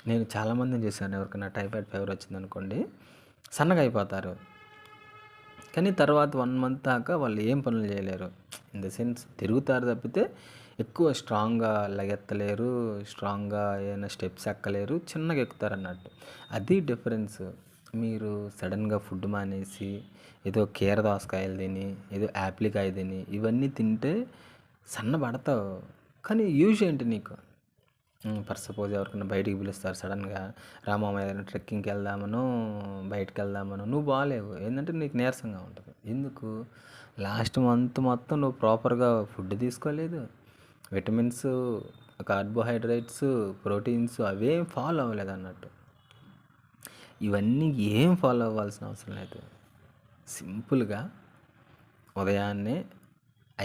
A: నేను చాలామందిని చూశాను, ఎవరికైనా టైఫాయిడ్ ఫీవర్ వచ్చిందనుకోండి సన్నగా అయిపోతారు, కానీ తర్వాత 1 మంత్ దాకా వాళ్ళు ఏం పనులు చేయలేరు. ఇన్ ద సెన్స్ తిరుగుతారు తప్పితే ఎక్కువ స్ట్రాంగ్గా లెగెత్తలేరు, స్ట్రాంగ్గా ఏదైనా స్టెప్స్ ఎక్కలేరు, చిన్నగా ఎక్కుతారు అన్నట్టు. అది డిఫరెన్స్. మీరు సడన్గా ఫుడ్ మానేసి ఏదో కీర దోసకాయలు తిని, ఏదో యాప్లికాయ తిని ఇవన్నీ తింటే సన్నబడతావు, కానీ యూజ్ ఏంటి నీకు? ఫర్ సపోజ్ ఎవరికైనా బయటికి పిలుస్తారు సడన్గా, రామామ ఏదైనా ట్రెక్కింగ్కి వెళ్దామనో బయటకు వెళ్దామనో, నువ్వు బాగాలేవు. ఏంటంటే నీకు నీరసంగా ఉంటుంది. ఎందుకు? లాస్ట్ మంత్ మొత్తం నువ్వు ప్రాపర్గా ఫుడ్ తీసుకోలేదు, విటమిన్స్, కార్బోహైడ్రేట్స్, ప్రోటీన్స్ అవేం ఫాలో అవ్వలేదు అన్నట్టు. ఇవన్నీ ఏం ఫాలో అవ్వాల్సిన అవసరం లేదు. సింపుల్గా ఉదయాన్నే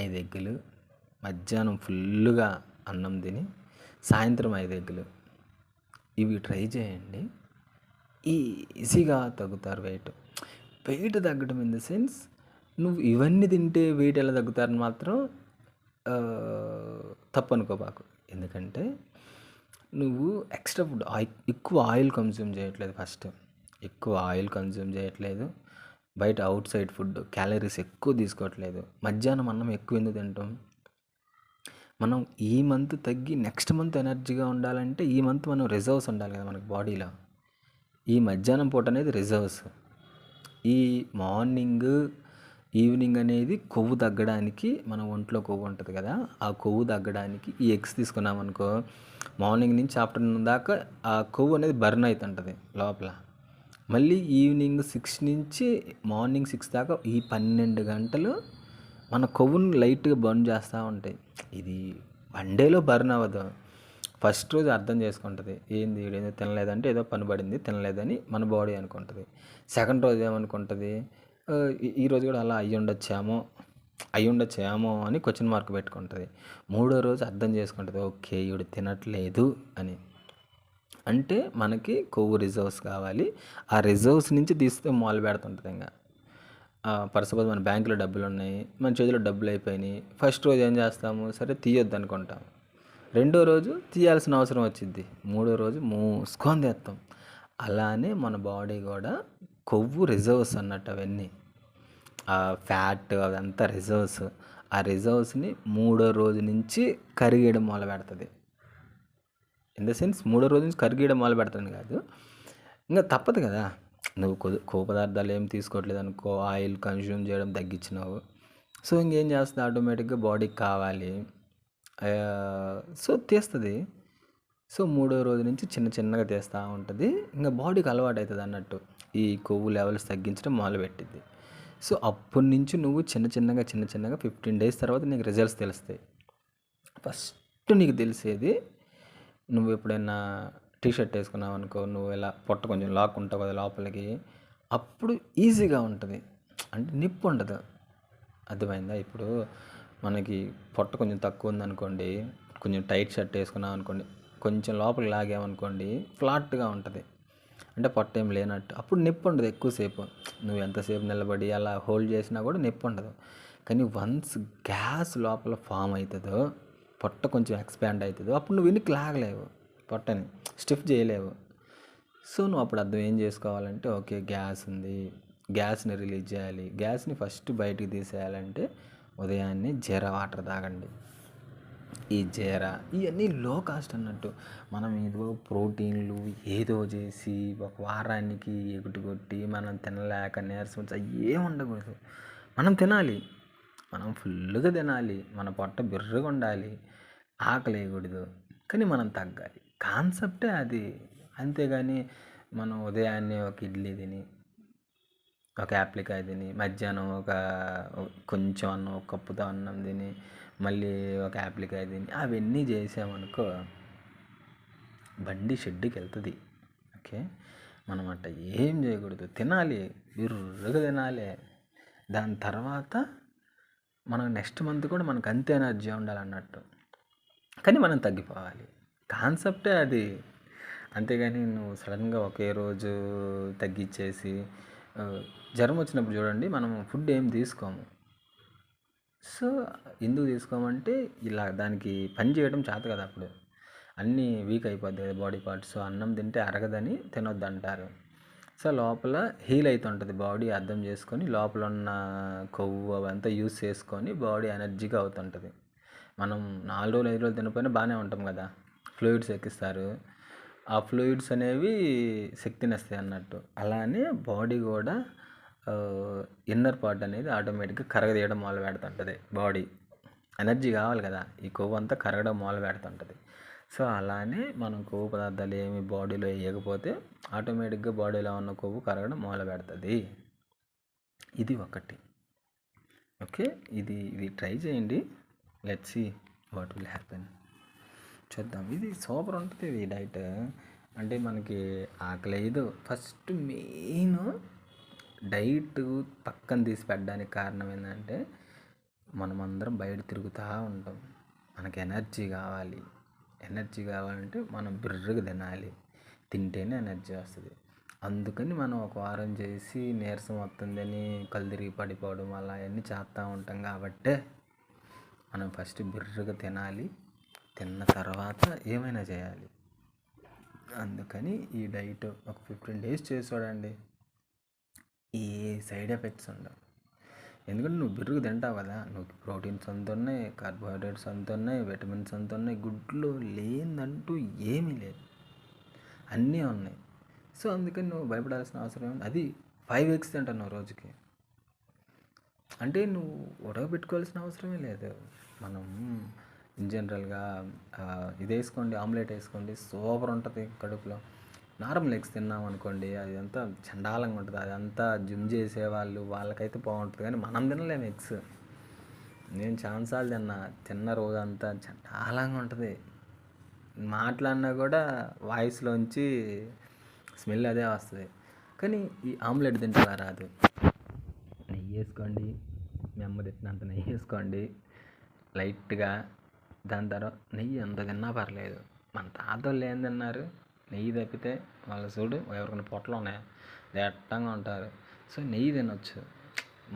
A: 5 ఎగ్గులు, మధ్యాహ్నం ఫుల్గా అన్నం తిని సాయంత్రం 5 ఎగ్గులు, ఇవి ట్రై చేయండి. ఈజీగా తగ్గుతారు వెయిట్ తగ్గడం ఇన్ ద సెన్స్, నువ్వు ఇవన్నీ తింటే వెయిట్ ఎలా తగ్గుతారని మాత్రం తప్పు అనుకోబాకు. ఎందుకంటే నువ్వు ఎక్స్ట్రా ఫుడ్ ఎక్కువ ఆయిల్ కన్జ్యూమ్ చేయట్లేదు. ఫస్ట్ ఎక్కువ ఆయిల్ కన్జ్యూమ్ చేయట్లేదు, బయట అవుట్ సైడ్ ఫుడ్ క్యాలరీస్ ఎక్కువ తీసుకోవట్లేదు. మధ్యాహ్నం అన్నం ఎక్కువ ఎందుకు తింటాం? మనం ఈ మంత్ తగ్గి నెక్స్ట్ మంత్ ఎనర్జీగా ఉండాలంటే ఈ మంత్ మనం రిజర్వ్స్ ఉండాలి కదా మనకు బాడీలో. ఈ మధ్యాహ్నం పూట అనేది రిజర్వ్స్. ఈ మార్నింగ్ ఈవినింగ్ అనేది కొవ్వు తగ్గడానికి, మన ఒంట్లో కొవ్వు ఉంటుంది కదా, ఆ కొవ్వు తగ్గడానికి ఈ ఎగ్స్ తీసుకున్నామనుకో, మార్నింగ్ నుంచి ఆఫ్టర్నూన్ దాకా ఆ కొవ్వు అనేది బర్న్ అవుతుంటుంది లోపల. మళ్ళీ ఈవినింగ్ 6 నుంచి మార్నింగ్ 6 దాకా ఈ 12 గంటలు మన కొవ్వును లైట్గా బర్న్ చేస్తూ ఉంటాయి. ఇది 1 డేలో బర్న్ అవ్వదు. ఫస్ట్ రోజు అర్థం చేసుకుంటుంది, ఏంది ఏదో తినలేదంటే ఏదో పని పడింది తినలేదని మన బాడీ అనుకుంటుంది. సెకండ్ రోజు ఏమనుకుంటుంది, ఈరోజు కూడా అలా అయ్యి ఉండొచ్చేమో అని క్వశ్చన్ మార్క్ పెట్టుకుంటుంది. మూడో రోజు అర్థం చేసుకుంటుంది, ఓకే ఈవిడ తినట్లేదు అని. అంటే మనకి కొవ్వు రిజర్వ్స్ కావాలి, ఆ రిజర్వ్స్ నుంచి తీస్తే మొదలు పెడుతుంటుంది. ఇంకా ఫర్ సపోజ్ మన బ్యాంకులో డబ్బులు ఉన్నాయి, మన చేతిలో డబ్బులు అయిపోయినాయి. ఫస్ట్ రోజు ఏం చేస్తాము, సరే తీయొద్దు అనుకుంటాము. రెండో రోజు తీయాల్సిన అవసరం వచ్చింది, మూడో రోజు మూసుకొని తెస్తాం. అలానే మన బాడీ కూడా కొవ్వు రిజర్వ్స్ అన్నట్టు, అవన్నీ ఫ్యాట్ అదంతా రిజర్వ్స్. ఆ రిజర్వ్స్ని మూడో రోజు నుంచి కరిగేయడం మొదలు పెడుతుంది. ఇన్ ద సెన్స్ మూడో రోజు నుంచి కరిగియడం మొదలు పెడతాను కాదు, ఇంకా తప్పదు కదా. నువ్వు కొవ్వు పదార్థాలు ఏం తీసుకోవట్లేదు అనుకో, ఆయిల్ కన్జ్యూమ్ చేయడం తగ్గించినావు, సో ఇంకేం చేస్తుంది, ఆటోమేటిక్గా బాడీకి కావాలి, సో తీస్తుంది. సో మూడో రోజు నుంచి చిన్న చిన్నగా తీస్తూ ఉంటుంది, ఇంకా బాడీకి అలవాటు అవుతుంది అన్నట్టు, ఈ కొవ్వు లెవెల్స్ తగ్గించడం మొదలుపెట్టింది. సో అప్పటి నుంచి నువ్వు చిన్న చిన్నగా 15 డేస్ తర్వాత నీకు రిజల్ట్స్ తెలుస్తాయి. ఫస్ట్ నీకు తెలిసేది, నువ్వు ఎప్పుడైనా టీ షర్ట్ వేసుకున్నావు అనుకో, నువ్వు ఇలా పొట్ట కొంచెం లాక్కుంటావు కదా లోపలికి, అప్పుడు ఈజీగా ఉంటుంది, అంటే నిప్పు ఉండదు. అర్థమైందా? ఇప్పుడు మనకి పొట్ట కొంచెం తక్కువ ఉందనుకోండి, కొంచెం టైట్ షర్ట్ వేసుకున్నావు అనుకోండి, కొంచెం లోపలికి లాగామనుకోండి ఫ్లాట్గా ఉంటుంది, అంటే పొట్ట ఏం లేనట్టు, అప్పుడు నొప్పి ఉండదు ఎక్కువసేపు. నువ్వు ఎంతసేపు నిలబడి అలా హోల్డ్ చేసినా కూడా నొప్పి ఉండదు. కానీ వన్స్ గ్యాస్ లోపల ఫామ్ అవుతుందో, పొట్ట కొంచెం ఎక్స్పాండ్ అవుతుందో, అప్పుడు నువ్వు వెనక్కి లాగలేవు, పొట్టని స్టిఫ్ చేయలేవు. సో నువ్వు అప్పుడు అర్థం ఏం చేసుకోవాలంటే, ఓకే గ్యాస్ ఉంది, గ్యాస్ని రిలీజ్ చేయాలి. గ్యాస్ని ఫస్ట్ బయటికి తీసేయాలంటే ఉదయాన్నే జీరా వాటర్ తాగండి. ఈ జీరా ఇవన్నీ లో కాస్ట్ అన్నట్టు. మనం ఏదో ప్రోటీన్లు ఏదో చేసి ఒక వారానికి ఎగుటి కొట్టి మనం తినలేక నీరసం ఏం ఉండకూడదు. మనం తినాలి, మనం ఫుల్గా తినాలి, మన పొట్ట బిర్రగా ఉండాలి, ఆకలి వేయకూడదు, కానీ మనం తగ్గాలి. కాన్సెప్టే అది. అంతేగాని మనం ఉదయాన్నే ఒక ఇడ్లీ తిని, ఒక యాప్లికాయ తిని, మధ్యాహ్నం ఒక కొంచెం అన్నం, ఒక కప్పుతో అన్నం తిని, మళ్ళీ ఒక యాప్లికాయ తిని, అవన్నీ చేసామనుకో బండి షెడ్డుకి వెళ్తుంది. ఓకే, మనం అట్ట ఏం చేయకూడదు, తినాలి, బిర్రుగా తినాలి. దాని తర్వాత మనం నెక్స్ట్ మంత్ కూడా మనకు అంతే ఎనర్జీ ఉండాలన్నట్టు, కానీ మనం తగ్గిపోవాలి. కాన్సెప్టే అది. అంతేగాని నువ్వు సడన్గా ఒకే రోజు తగ్గించేసి, జ్వరం వచ్చినప్పుడు చూడండి మనం ఫుడ్ ఏం తీసుకోము. సో ఎందుకు తీసుకోమంటే ఇలా దానికి పని చేయడం చేత కదా, అప్పుడు అన్నీ వీక్ అయిపోద్ది కదా బాడీ పార్ట్స్. సో అన్నం తింటే అరగదని తినొద్దు అంటారు. సో లోపల హీల్ అవుతుంటుంది బాడీ, అర్థం చేసుకొని లోపల ఉన్న కొవ్వు అవంతా యూస్ చేసుకొని బాడీ ఎనర్జీగా అవుతుంటుంది. మనం 4 రోజులు 5 రోజులు తినకపోయినా బాగానే ఉంటాం కదా, ఫ్లూయిడ్స్ ఎక్కిస్తారు, ఆ ఫ్లూయిడ్స్ అనేవి శక్తిని ఇస్తాయి అన్నట్టు. అలానే బాడీ కూడా ఇన్నర్ పార్ట్ అనేది ఆటోమేటిక్గా కరగదీయడం మొదలు పెడుతుంటుంది. బాడీ ఎనర్జీ కావాలి కదా, ఈ కొవ్వు అంతా కరగడం మొదలు పెడుతుంటుంది. సో అలానే మనం కొవ్వు పదార్థాలు ఏమి బాడీలో వేయకపోతే ఆటోమేటిక్గా బాడీలో ఉన్న కొవ్వు కరగడం మొదలు పెడుతుంది. ఇది ఒకటి. ఓకే, ఇది ట్రై చేయండి, let's see what will happen. చూద్దాం. ఇది సూపర్ ఉంటుంది ఇది డైట్. అంటే మనకి ఆకలి వేయదు. ఫస్ట్ మెయిన్ డైట్ పక్కన తీసి పెట్టడానికి కారణం ఏంటంటే, మనమందరం బయట తిరుగుతూ ఉంటాం, మనకి ఎనర్జీ కావాలి. ఎనర్జీ కావాలంటే మనం బిర్రగా తినాలి, తింటేనే ఎనర్జీ వస్తుంది. అందుకని మనం ఒక వారం చేసి నీరసం వస్తుందని కళ్ళు తిరిగి పడిపోవడం అలా అన్నీ చేస్తూ ఉంటాం. కాబట్టే మనం ఫస్ట్ బిర్రగా తినాలి, తిన్న తర్వాత ఏమైనా చేయాలి. అందుకని ఈ డైట్ ఒక 15 డేస్ చేసి చూడండి, ఏ సైడ్ ఎఫెక్ట్స్ ఉండవు. ఎందుకంటే నువ్వు బిర్రుగా తింటావు కదా, నువ్వు ప్రోటీన్స్ అంత ఉన్నాయి, కార్బోహైడ్రేట్స్ అంత ఉన్నాయి, విటమిన్స్ అంత ఉన్నాయి, గుడ్లు లేదంటూ ఏమీ లేదు, అన్నీ ఉన్నాయి. సో అందుకని నువ్వు భయపడాల్సిన అవసరం ఏమి, అది 5 eggs తింటున్నావు రోజుకి, అంటే నువ్వు ఉడకబెట్టుకోవాల్సిన అవసరమే లేదు. మనం ఇన్ జనరల్గా ఇది వేసుకోండి, ఆమ్లెట్ వేసుకోండి, సూపర్ ఉంటుంది కడుపులో. నార్మల్ ఎగ్స్ తిన్నాం అనుకోండి, అది అంతా చండాలంగా ఉంటుంది, అదంతా జిమ్ చేసేవాళ్ళు వాళ్ళకైతే బాగుంటుంది, కానీ మనం తినలేము ఎగ్స్. నేను చాలాసార్లు తిన్న రోజంతా చండాలంగా ఉంటుంది, మాట్లాడినా కూడా వాయిస్లోంచి స్మెల్ అదే వస్తుంది. కానీ ఈ ఆమ్లెట్ తింటే రాదు. నెయ్యి వేసుకోండి, మీ అమ్మ తిట్టినంత నెయ్యి వేసుకోండి లైట్గా. దాని తర్వాత నెయ్యి ఎంత తిన్నా పర్లేదు. మన తాతోళ్ళు ఏం తిన్నారు, నెయ్యి తప్పితే వాళ్ళు చూడు ఎవరికైనా పొట్టలు ఉన్నాయి దట్టంగా ఉంటారు. సో నెయ్యి తినొచ్చు.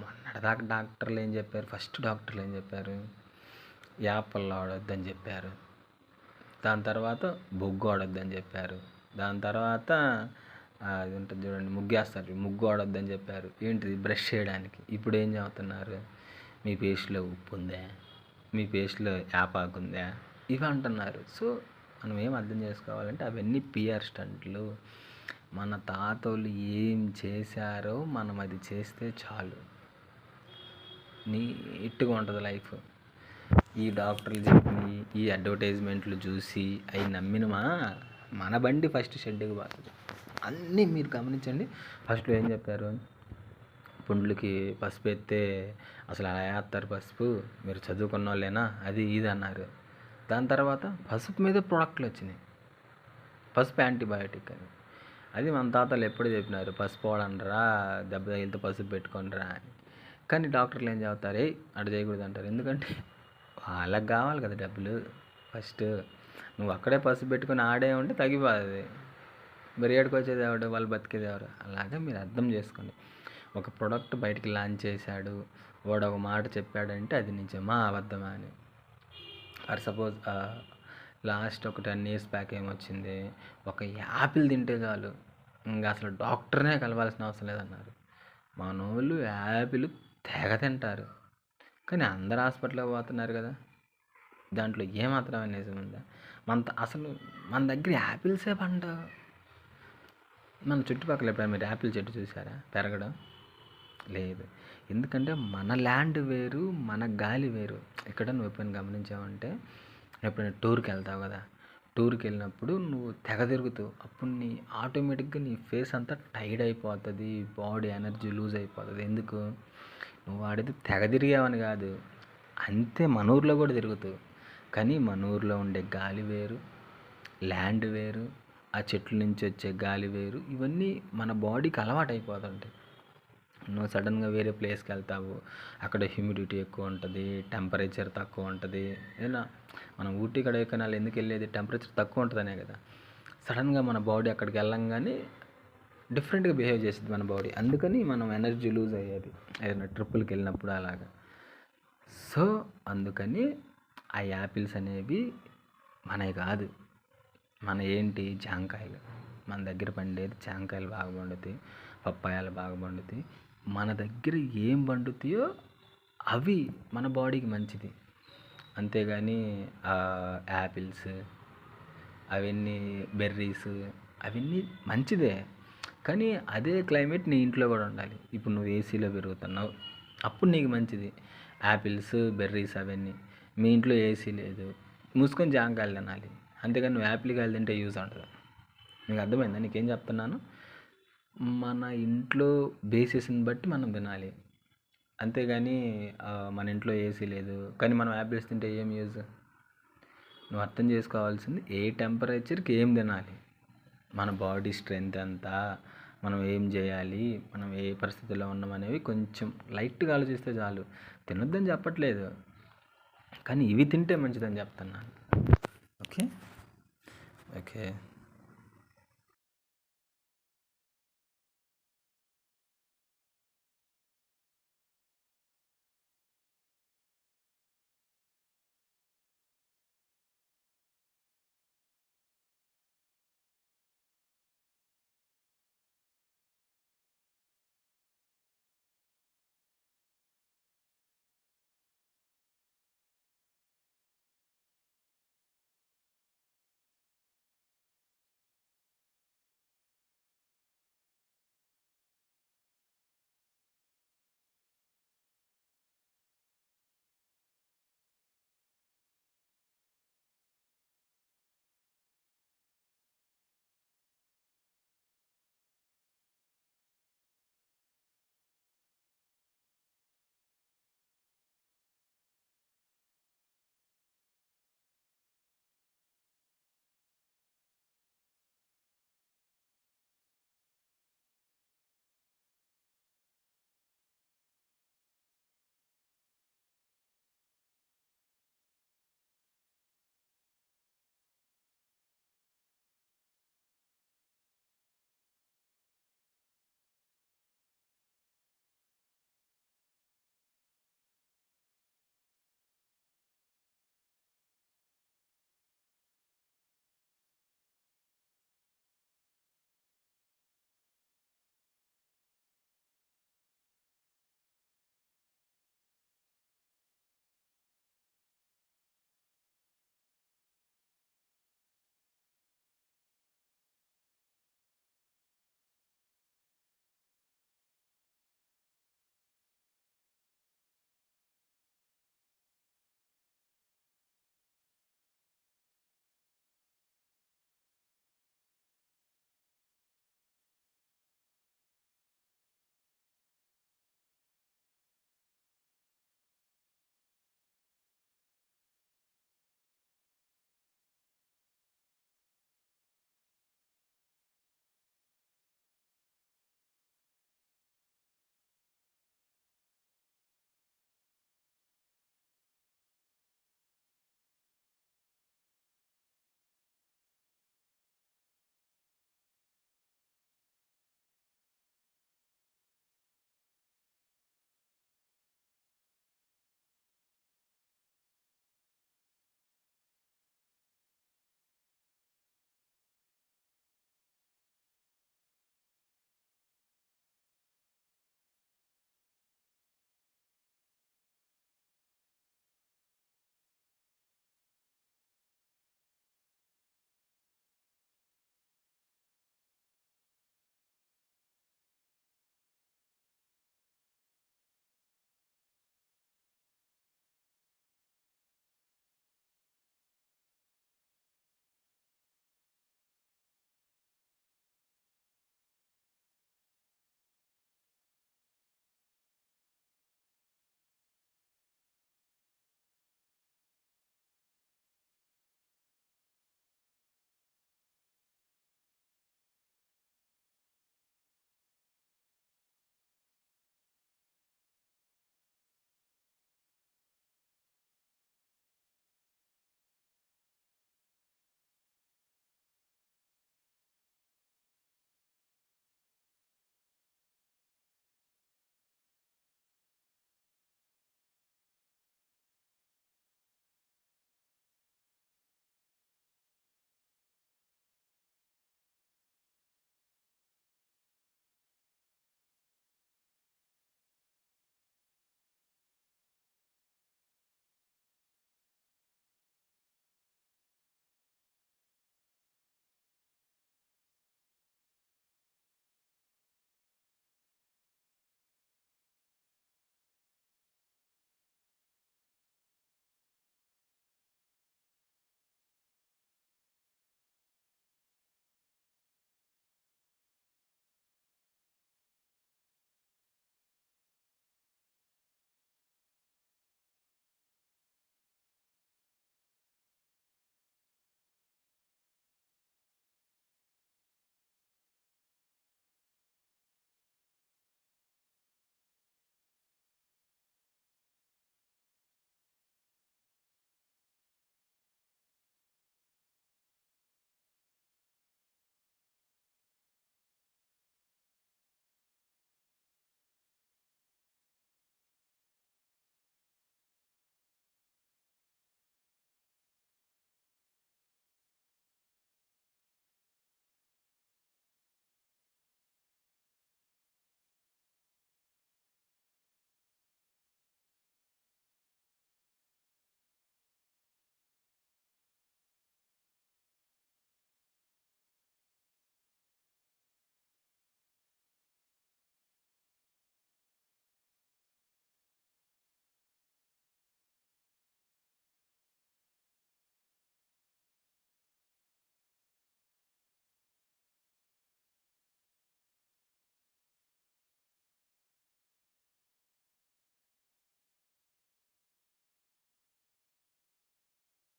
A: మొన్నటిదాకా డాక్టర్లు ఏం చెప్పారు, ఫస్ట్ డాక్టర్లు ఏం చెప్పారు, యాపల్లో వాడొద్దని చెప్పారు, దాని తర్వాత బొగ్గు వాడొద్దని చెప్పారు, దాని తర్వాత అది ఉంటుంది చూడండి ముగ్గేస్తారు, ముగ్గు వాడొద్దని చెప్పారు. ఏంటిది, బ్రష్ చేయడానికి. ఇప్పుడు ఏం చెబుతున్నారు, మీ పేస్ట్లో ఉప్పు ఉందా, మీ పేస్ట్లో యాపాకు ఉందా, ఇవి అంటున్నారు. సో మనం ఏం అర్థం చేసుకోవాలంటే అవన్నీ పిఆర్ స్టంట్లు. మన తాతోళ్ళు ఏం చేశారో మనం అది చేస్తే చాలు, నీట్గా ఉంటుంది లైఫ్. ఈ డాక్టర్లు చెప్పి ఈ అడ్వర్టైజ్మెంట్లు చూసి అవి నమ్మినమా, మన బండి ఫస్ట్ షెడ్కి పోతుంది. అన్నీ మీరు గమనించండి. ఫస్ట్లో ఏం చెప్పారు, పుండ్లకి పసుపు ఎత్తే అసలు అలా వేస్తారు పసుపు, మీరు చదువుకున్న వాళ్ళేనా, అది ఇది అన్నారు. దాని తర్వాత పసుపు మీద ప్రోడక్ట్లు వచ్చినాయి, పసుపు యాంటీబయాటిక్ అని. అది మన తాతలు ఎప్పుడు చెప్పినారు, పసుపు వాడండిరా, దెబ్బ తగిలితే పసుపు పెట్టుకోండిరా అని. కానీ డాక్టర్లు ఏం చెబుతారు, అటు చేయకూడదు అంటారు. ఎందుకంటే వాళ్ళకి కావాలి కదా డబ్బులు. ఫస్ట్ నువ్వు అక్కడే పసుపు పెట్టుకుని ఆడే ఉంటే తగ్గిపోతుంది, మరి ఏడుకు వచ్చేది ఎవడు, వాళ్ళు బతికేది ఎవరు. అలాగే మీరు అర్థం చేసుకోండి. ఒక ప్రోడక్ట్ బయటికి లాంచ్ చేశాడు, వాడు ఒక మాట చెప్పాడంటే అది నిజమా అబద్ధమా అని. ఫర్ సపోజ్ లాస్ట్ ఒక 10 years బ్యాక్ ఏమొచ్చింది, ఒక యాపిల్ తింటే చాలు ఇంకా అసలు డాక్టర్నే కలవాల్సిన అవసరం లేదన్నారు. మనోళ్ళు యాపిల్ తెగ తింటారు, కానీ అందరు హాస్పిటల్కి పోతున్నారు కదా. దాంట్లో ఏమాత్రం నిజం ఉందా? అసలు మన దగ్గర యాపిల్సే పండవు. మన చుట్టుపక్కల ఎప్పుడైనా మీరు యాపిల్ చెట్టు చూసారా పెరగడం? లేదు. ఎందుకంటే మన ల్యాండ్ వేరు, మన గాలి వేరు. ఇక్కడ నువ్వు ఎప్పుడైనా గమనించావంటే, ఎప్పుడైనా టూర్కి వెళ్తావు కదా, టూర్కి వెళ్ళినప్పుడు నువ్వు తెగ తిరుగుతావు, అప్పుడు ఆటోమేటిక్గా నీ ఫేస్ అంతా టైర్డ్ అయిపోతుంది, బాడీ ఎనర్జీ లూజ్ అయిపోతుంది. ఎందుకు? నువ్వు వాడితే తెగ తిరిగావని కాదు, అంతే మన ఊర్లో కూడా తిరుగుతావు. కానీ మన ఊర్లో ఉండే గాలి వేరు, ల్యాండ్ వేరు, ఆ చెట్ల నుంచి వచ్చే గాలి వేరు. ఇవన్నీ మన బాడీకి అలవాటు అయిపోతుంటాయి. నువ్వు సడన్గా వేరే ప్లేస్కి వెళ్తావు, అక్కడ హ్యూమిడిటీ ఎక్కువ ఉంటుంది, టెంపరేచర్ తక్కువ ఉంటుంది. ఏదైనా మనం ఊటీ కొడైకెనాల్ ఎందుకు వెళ్ళేది, టెంపరేచర్ తక్కువ ఉంటుందనే కదా. సడన్గా మన బాడీ అక్కడికి వెళ్ళంగానే డిఫరెంట్గా బిహేవ్ చేస్తుంది మన బాడీ, అందుకని మనం ఎనర్జీ లూజ్ అయ్యేది ఏదైనా ట్రిప్పులకి వెళ్ళినప్పుడు అలాగా. సో అందుకని ఆ యాపిల్స్ అనేవి మనవి కాదు, మన ఏంటి జాంకాయలు. మన దగ్గర పండేది జాంకాయలు బాగా పండుతాయి, పప్పాయాలు బాగా పండుతాయి. మన దగ్గర ఏం పండుతాయో అవి మన బాడీకి మంచిది. అంతేగాని యాపిల్స్ అవన్నీ, బెర్రీస్ అవన్నీ మంచిదే, కానీ అదే క్లైమేట్ నీ ఇంట్లో కూడా ఉండాలి. ఇప్పుడు నువ్వు ఏసీలో పెరుగుతున్నావు, అప్పుడు నీకు మంచిది యాపిల్స్, బెర్రీస్ అవన్నీ. మీ ఇంట్లో ఏసీ లేదు, మూసుకొని జాంకాయలు తినాలి. అంతేగాని నువ్వు యాపిల్ కాయలు తింటే యూజ్ ఉంటుంది. నీకు అర్థమైందా నీకేం చెప్తున్నాను? మన ఇంట్లో బేసిస్ని బట్టి మనం తినాలి, అంతేగాని మన ఇంట్లో ఏసీ లేదు కానీ మనం యాపిల్స్ తింటే ఏం యూజ్? నువ్వు అర్థం చేసుకోవాల్సింది ఏ టెంపరేచర్కి ఏం తినాలి, మన బాడీ స్ట్రెంత్ ఎంత, మనం ఏం చేయాలి, మనం ఏ పరిస్థితుల్లో ఉన్నాం అనేవి కొంచెం లైట్గా ఆలోచిస్తే చాలు. తినొద్దని చెప్పట్లేదు, కానీ ఇవి తింటే మంచిదని చెప్తున్నాను. Okay okay.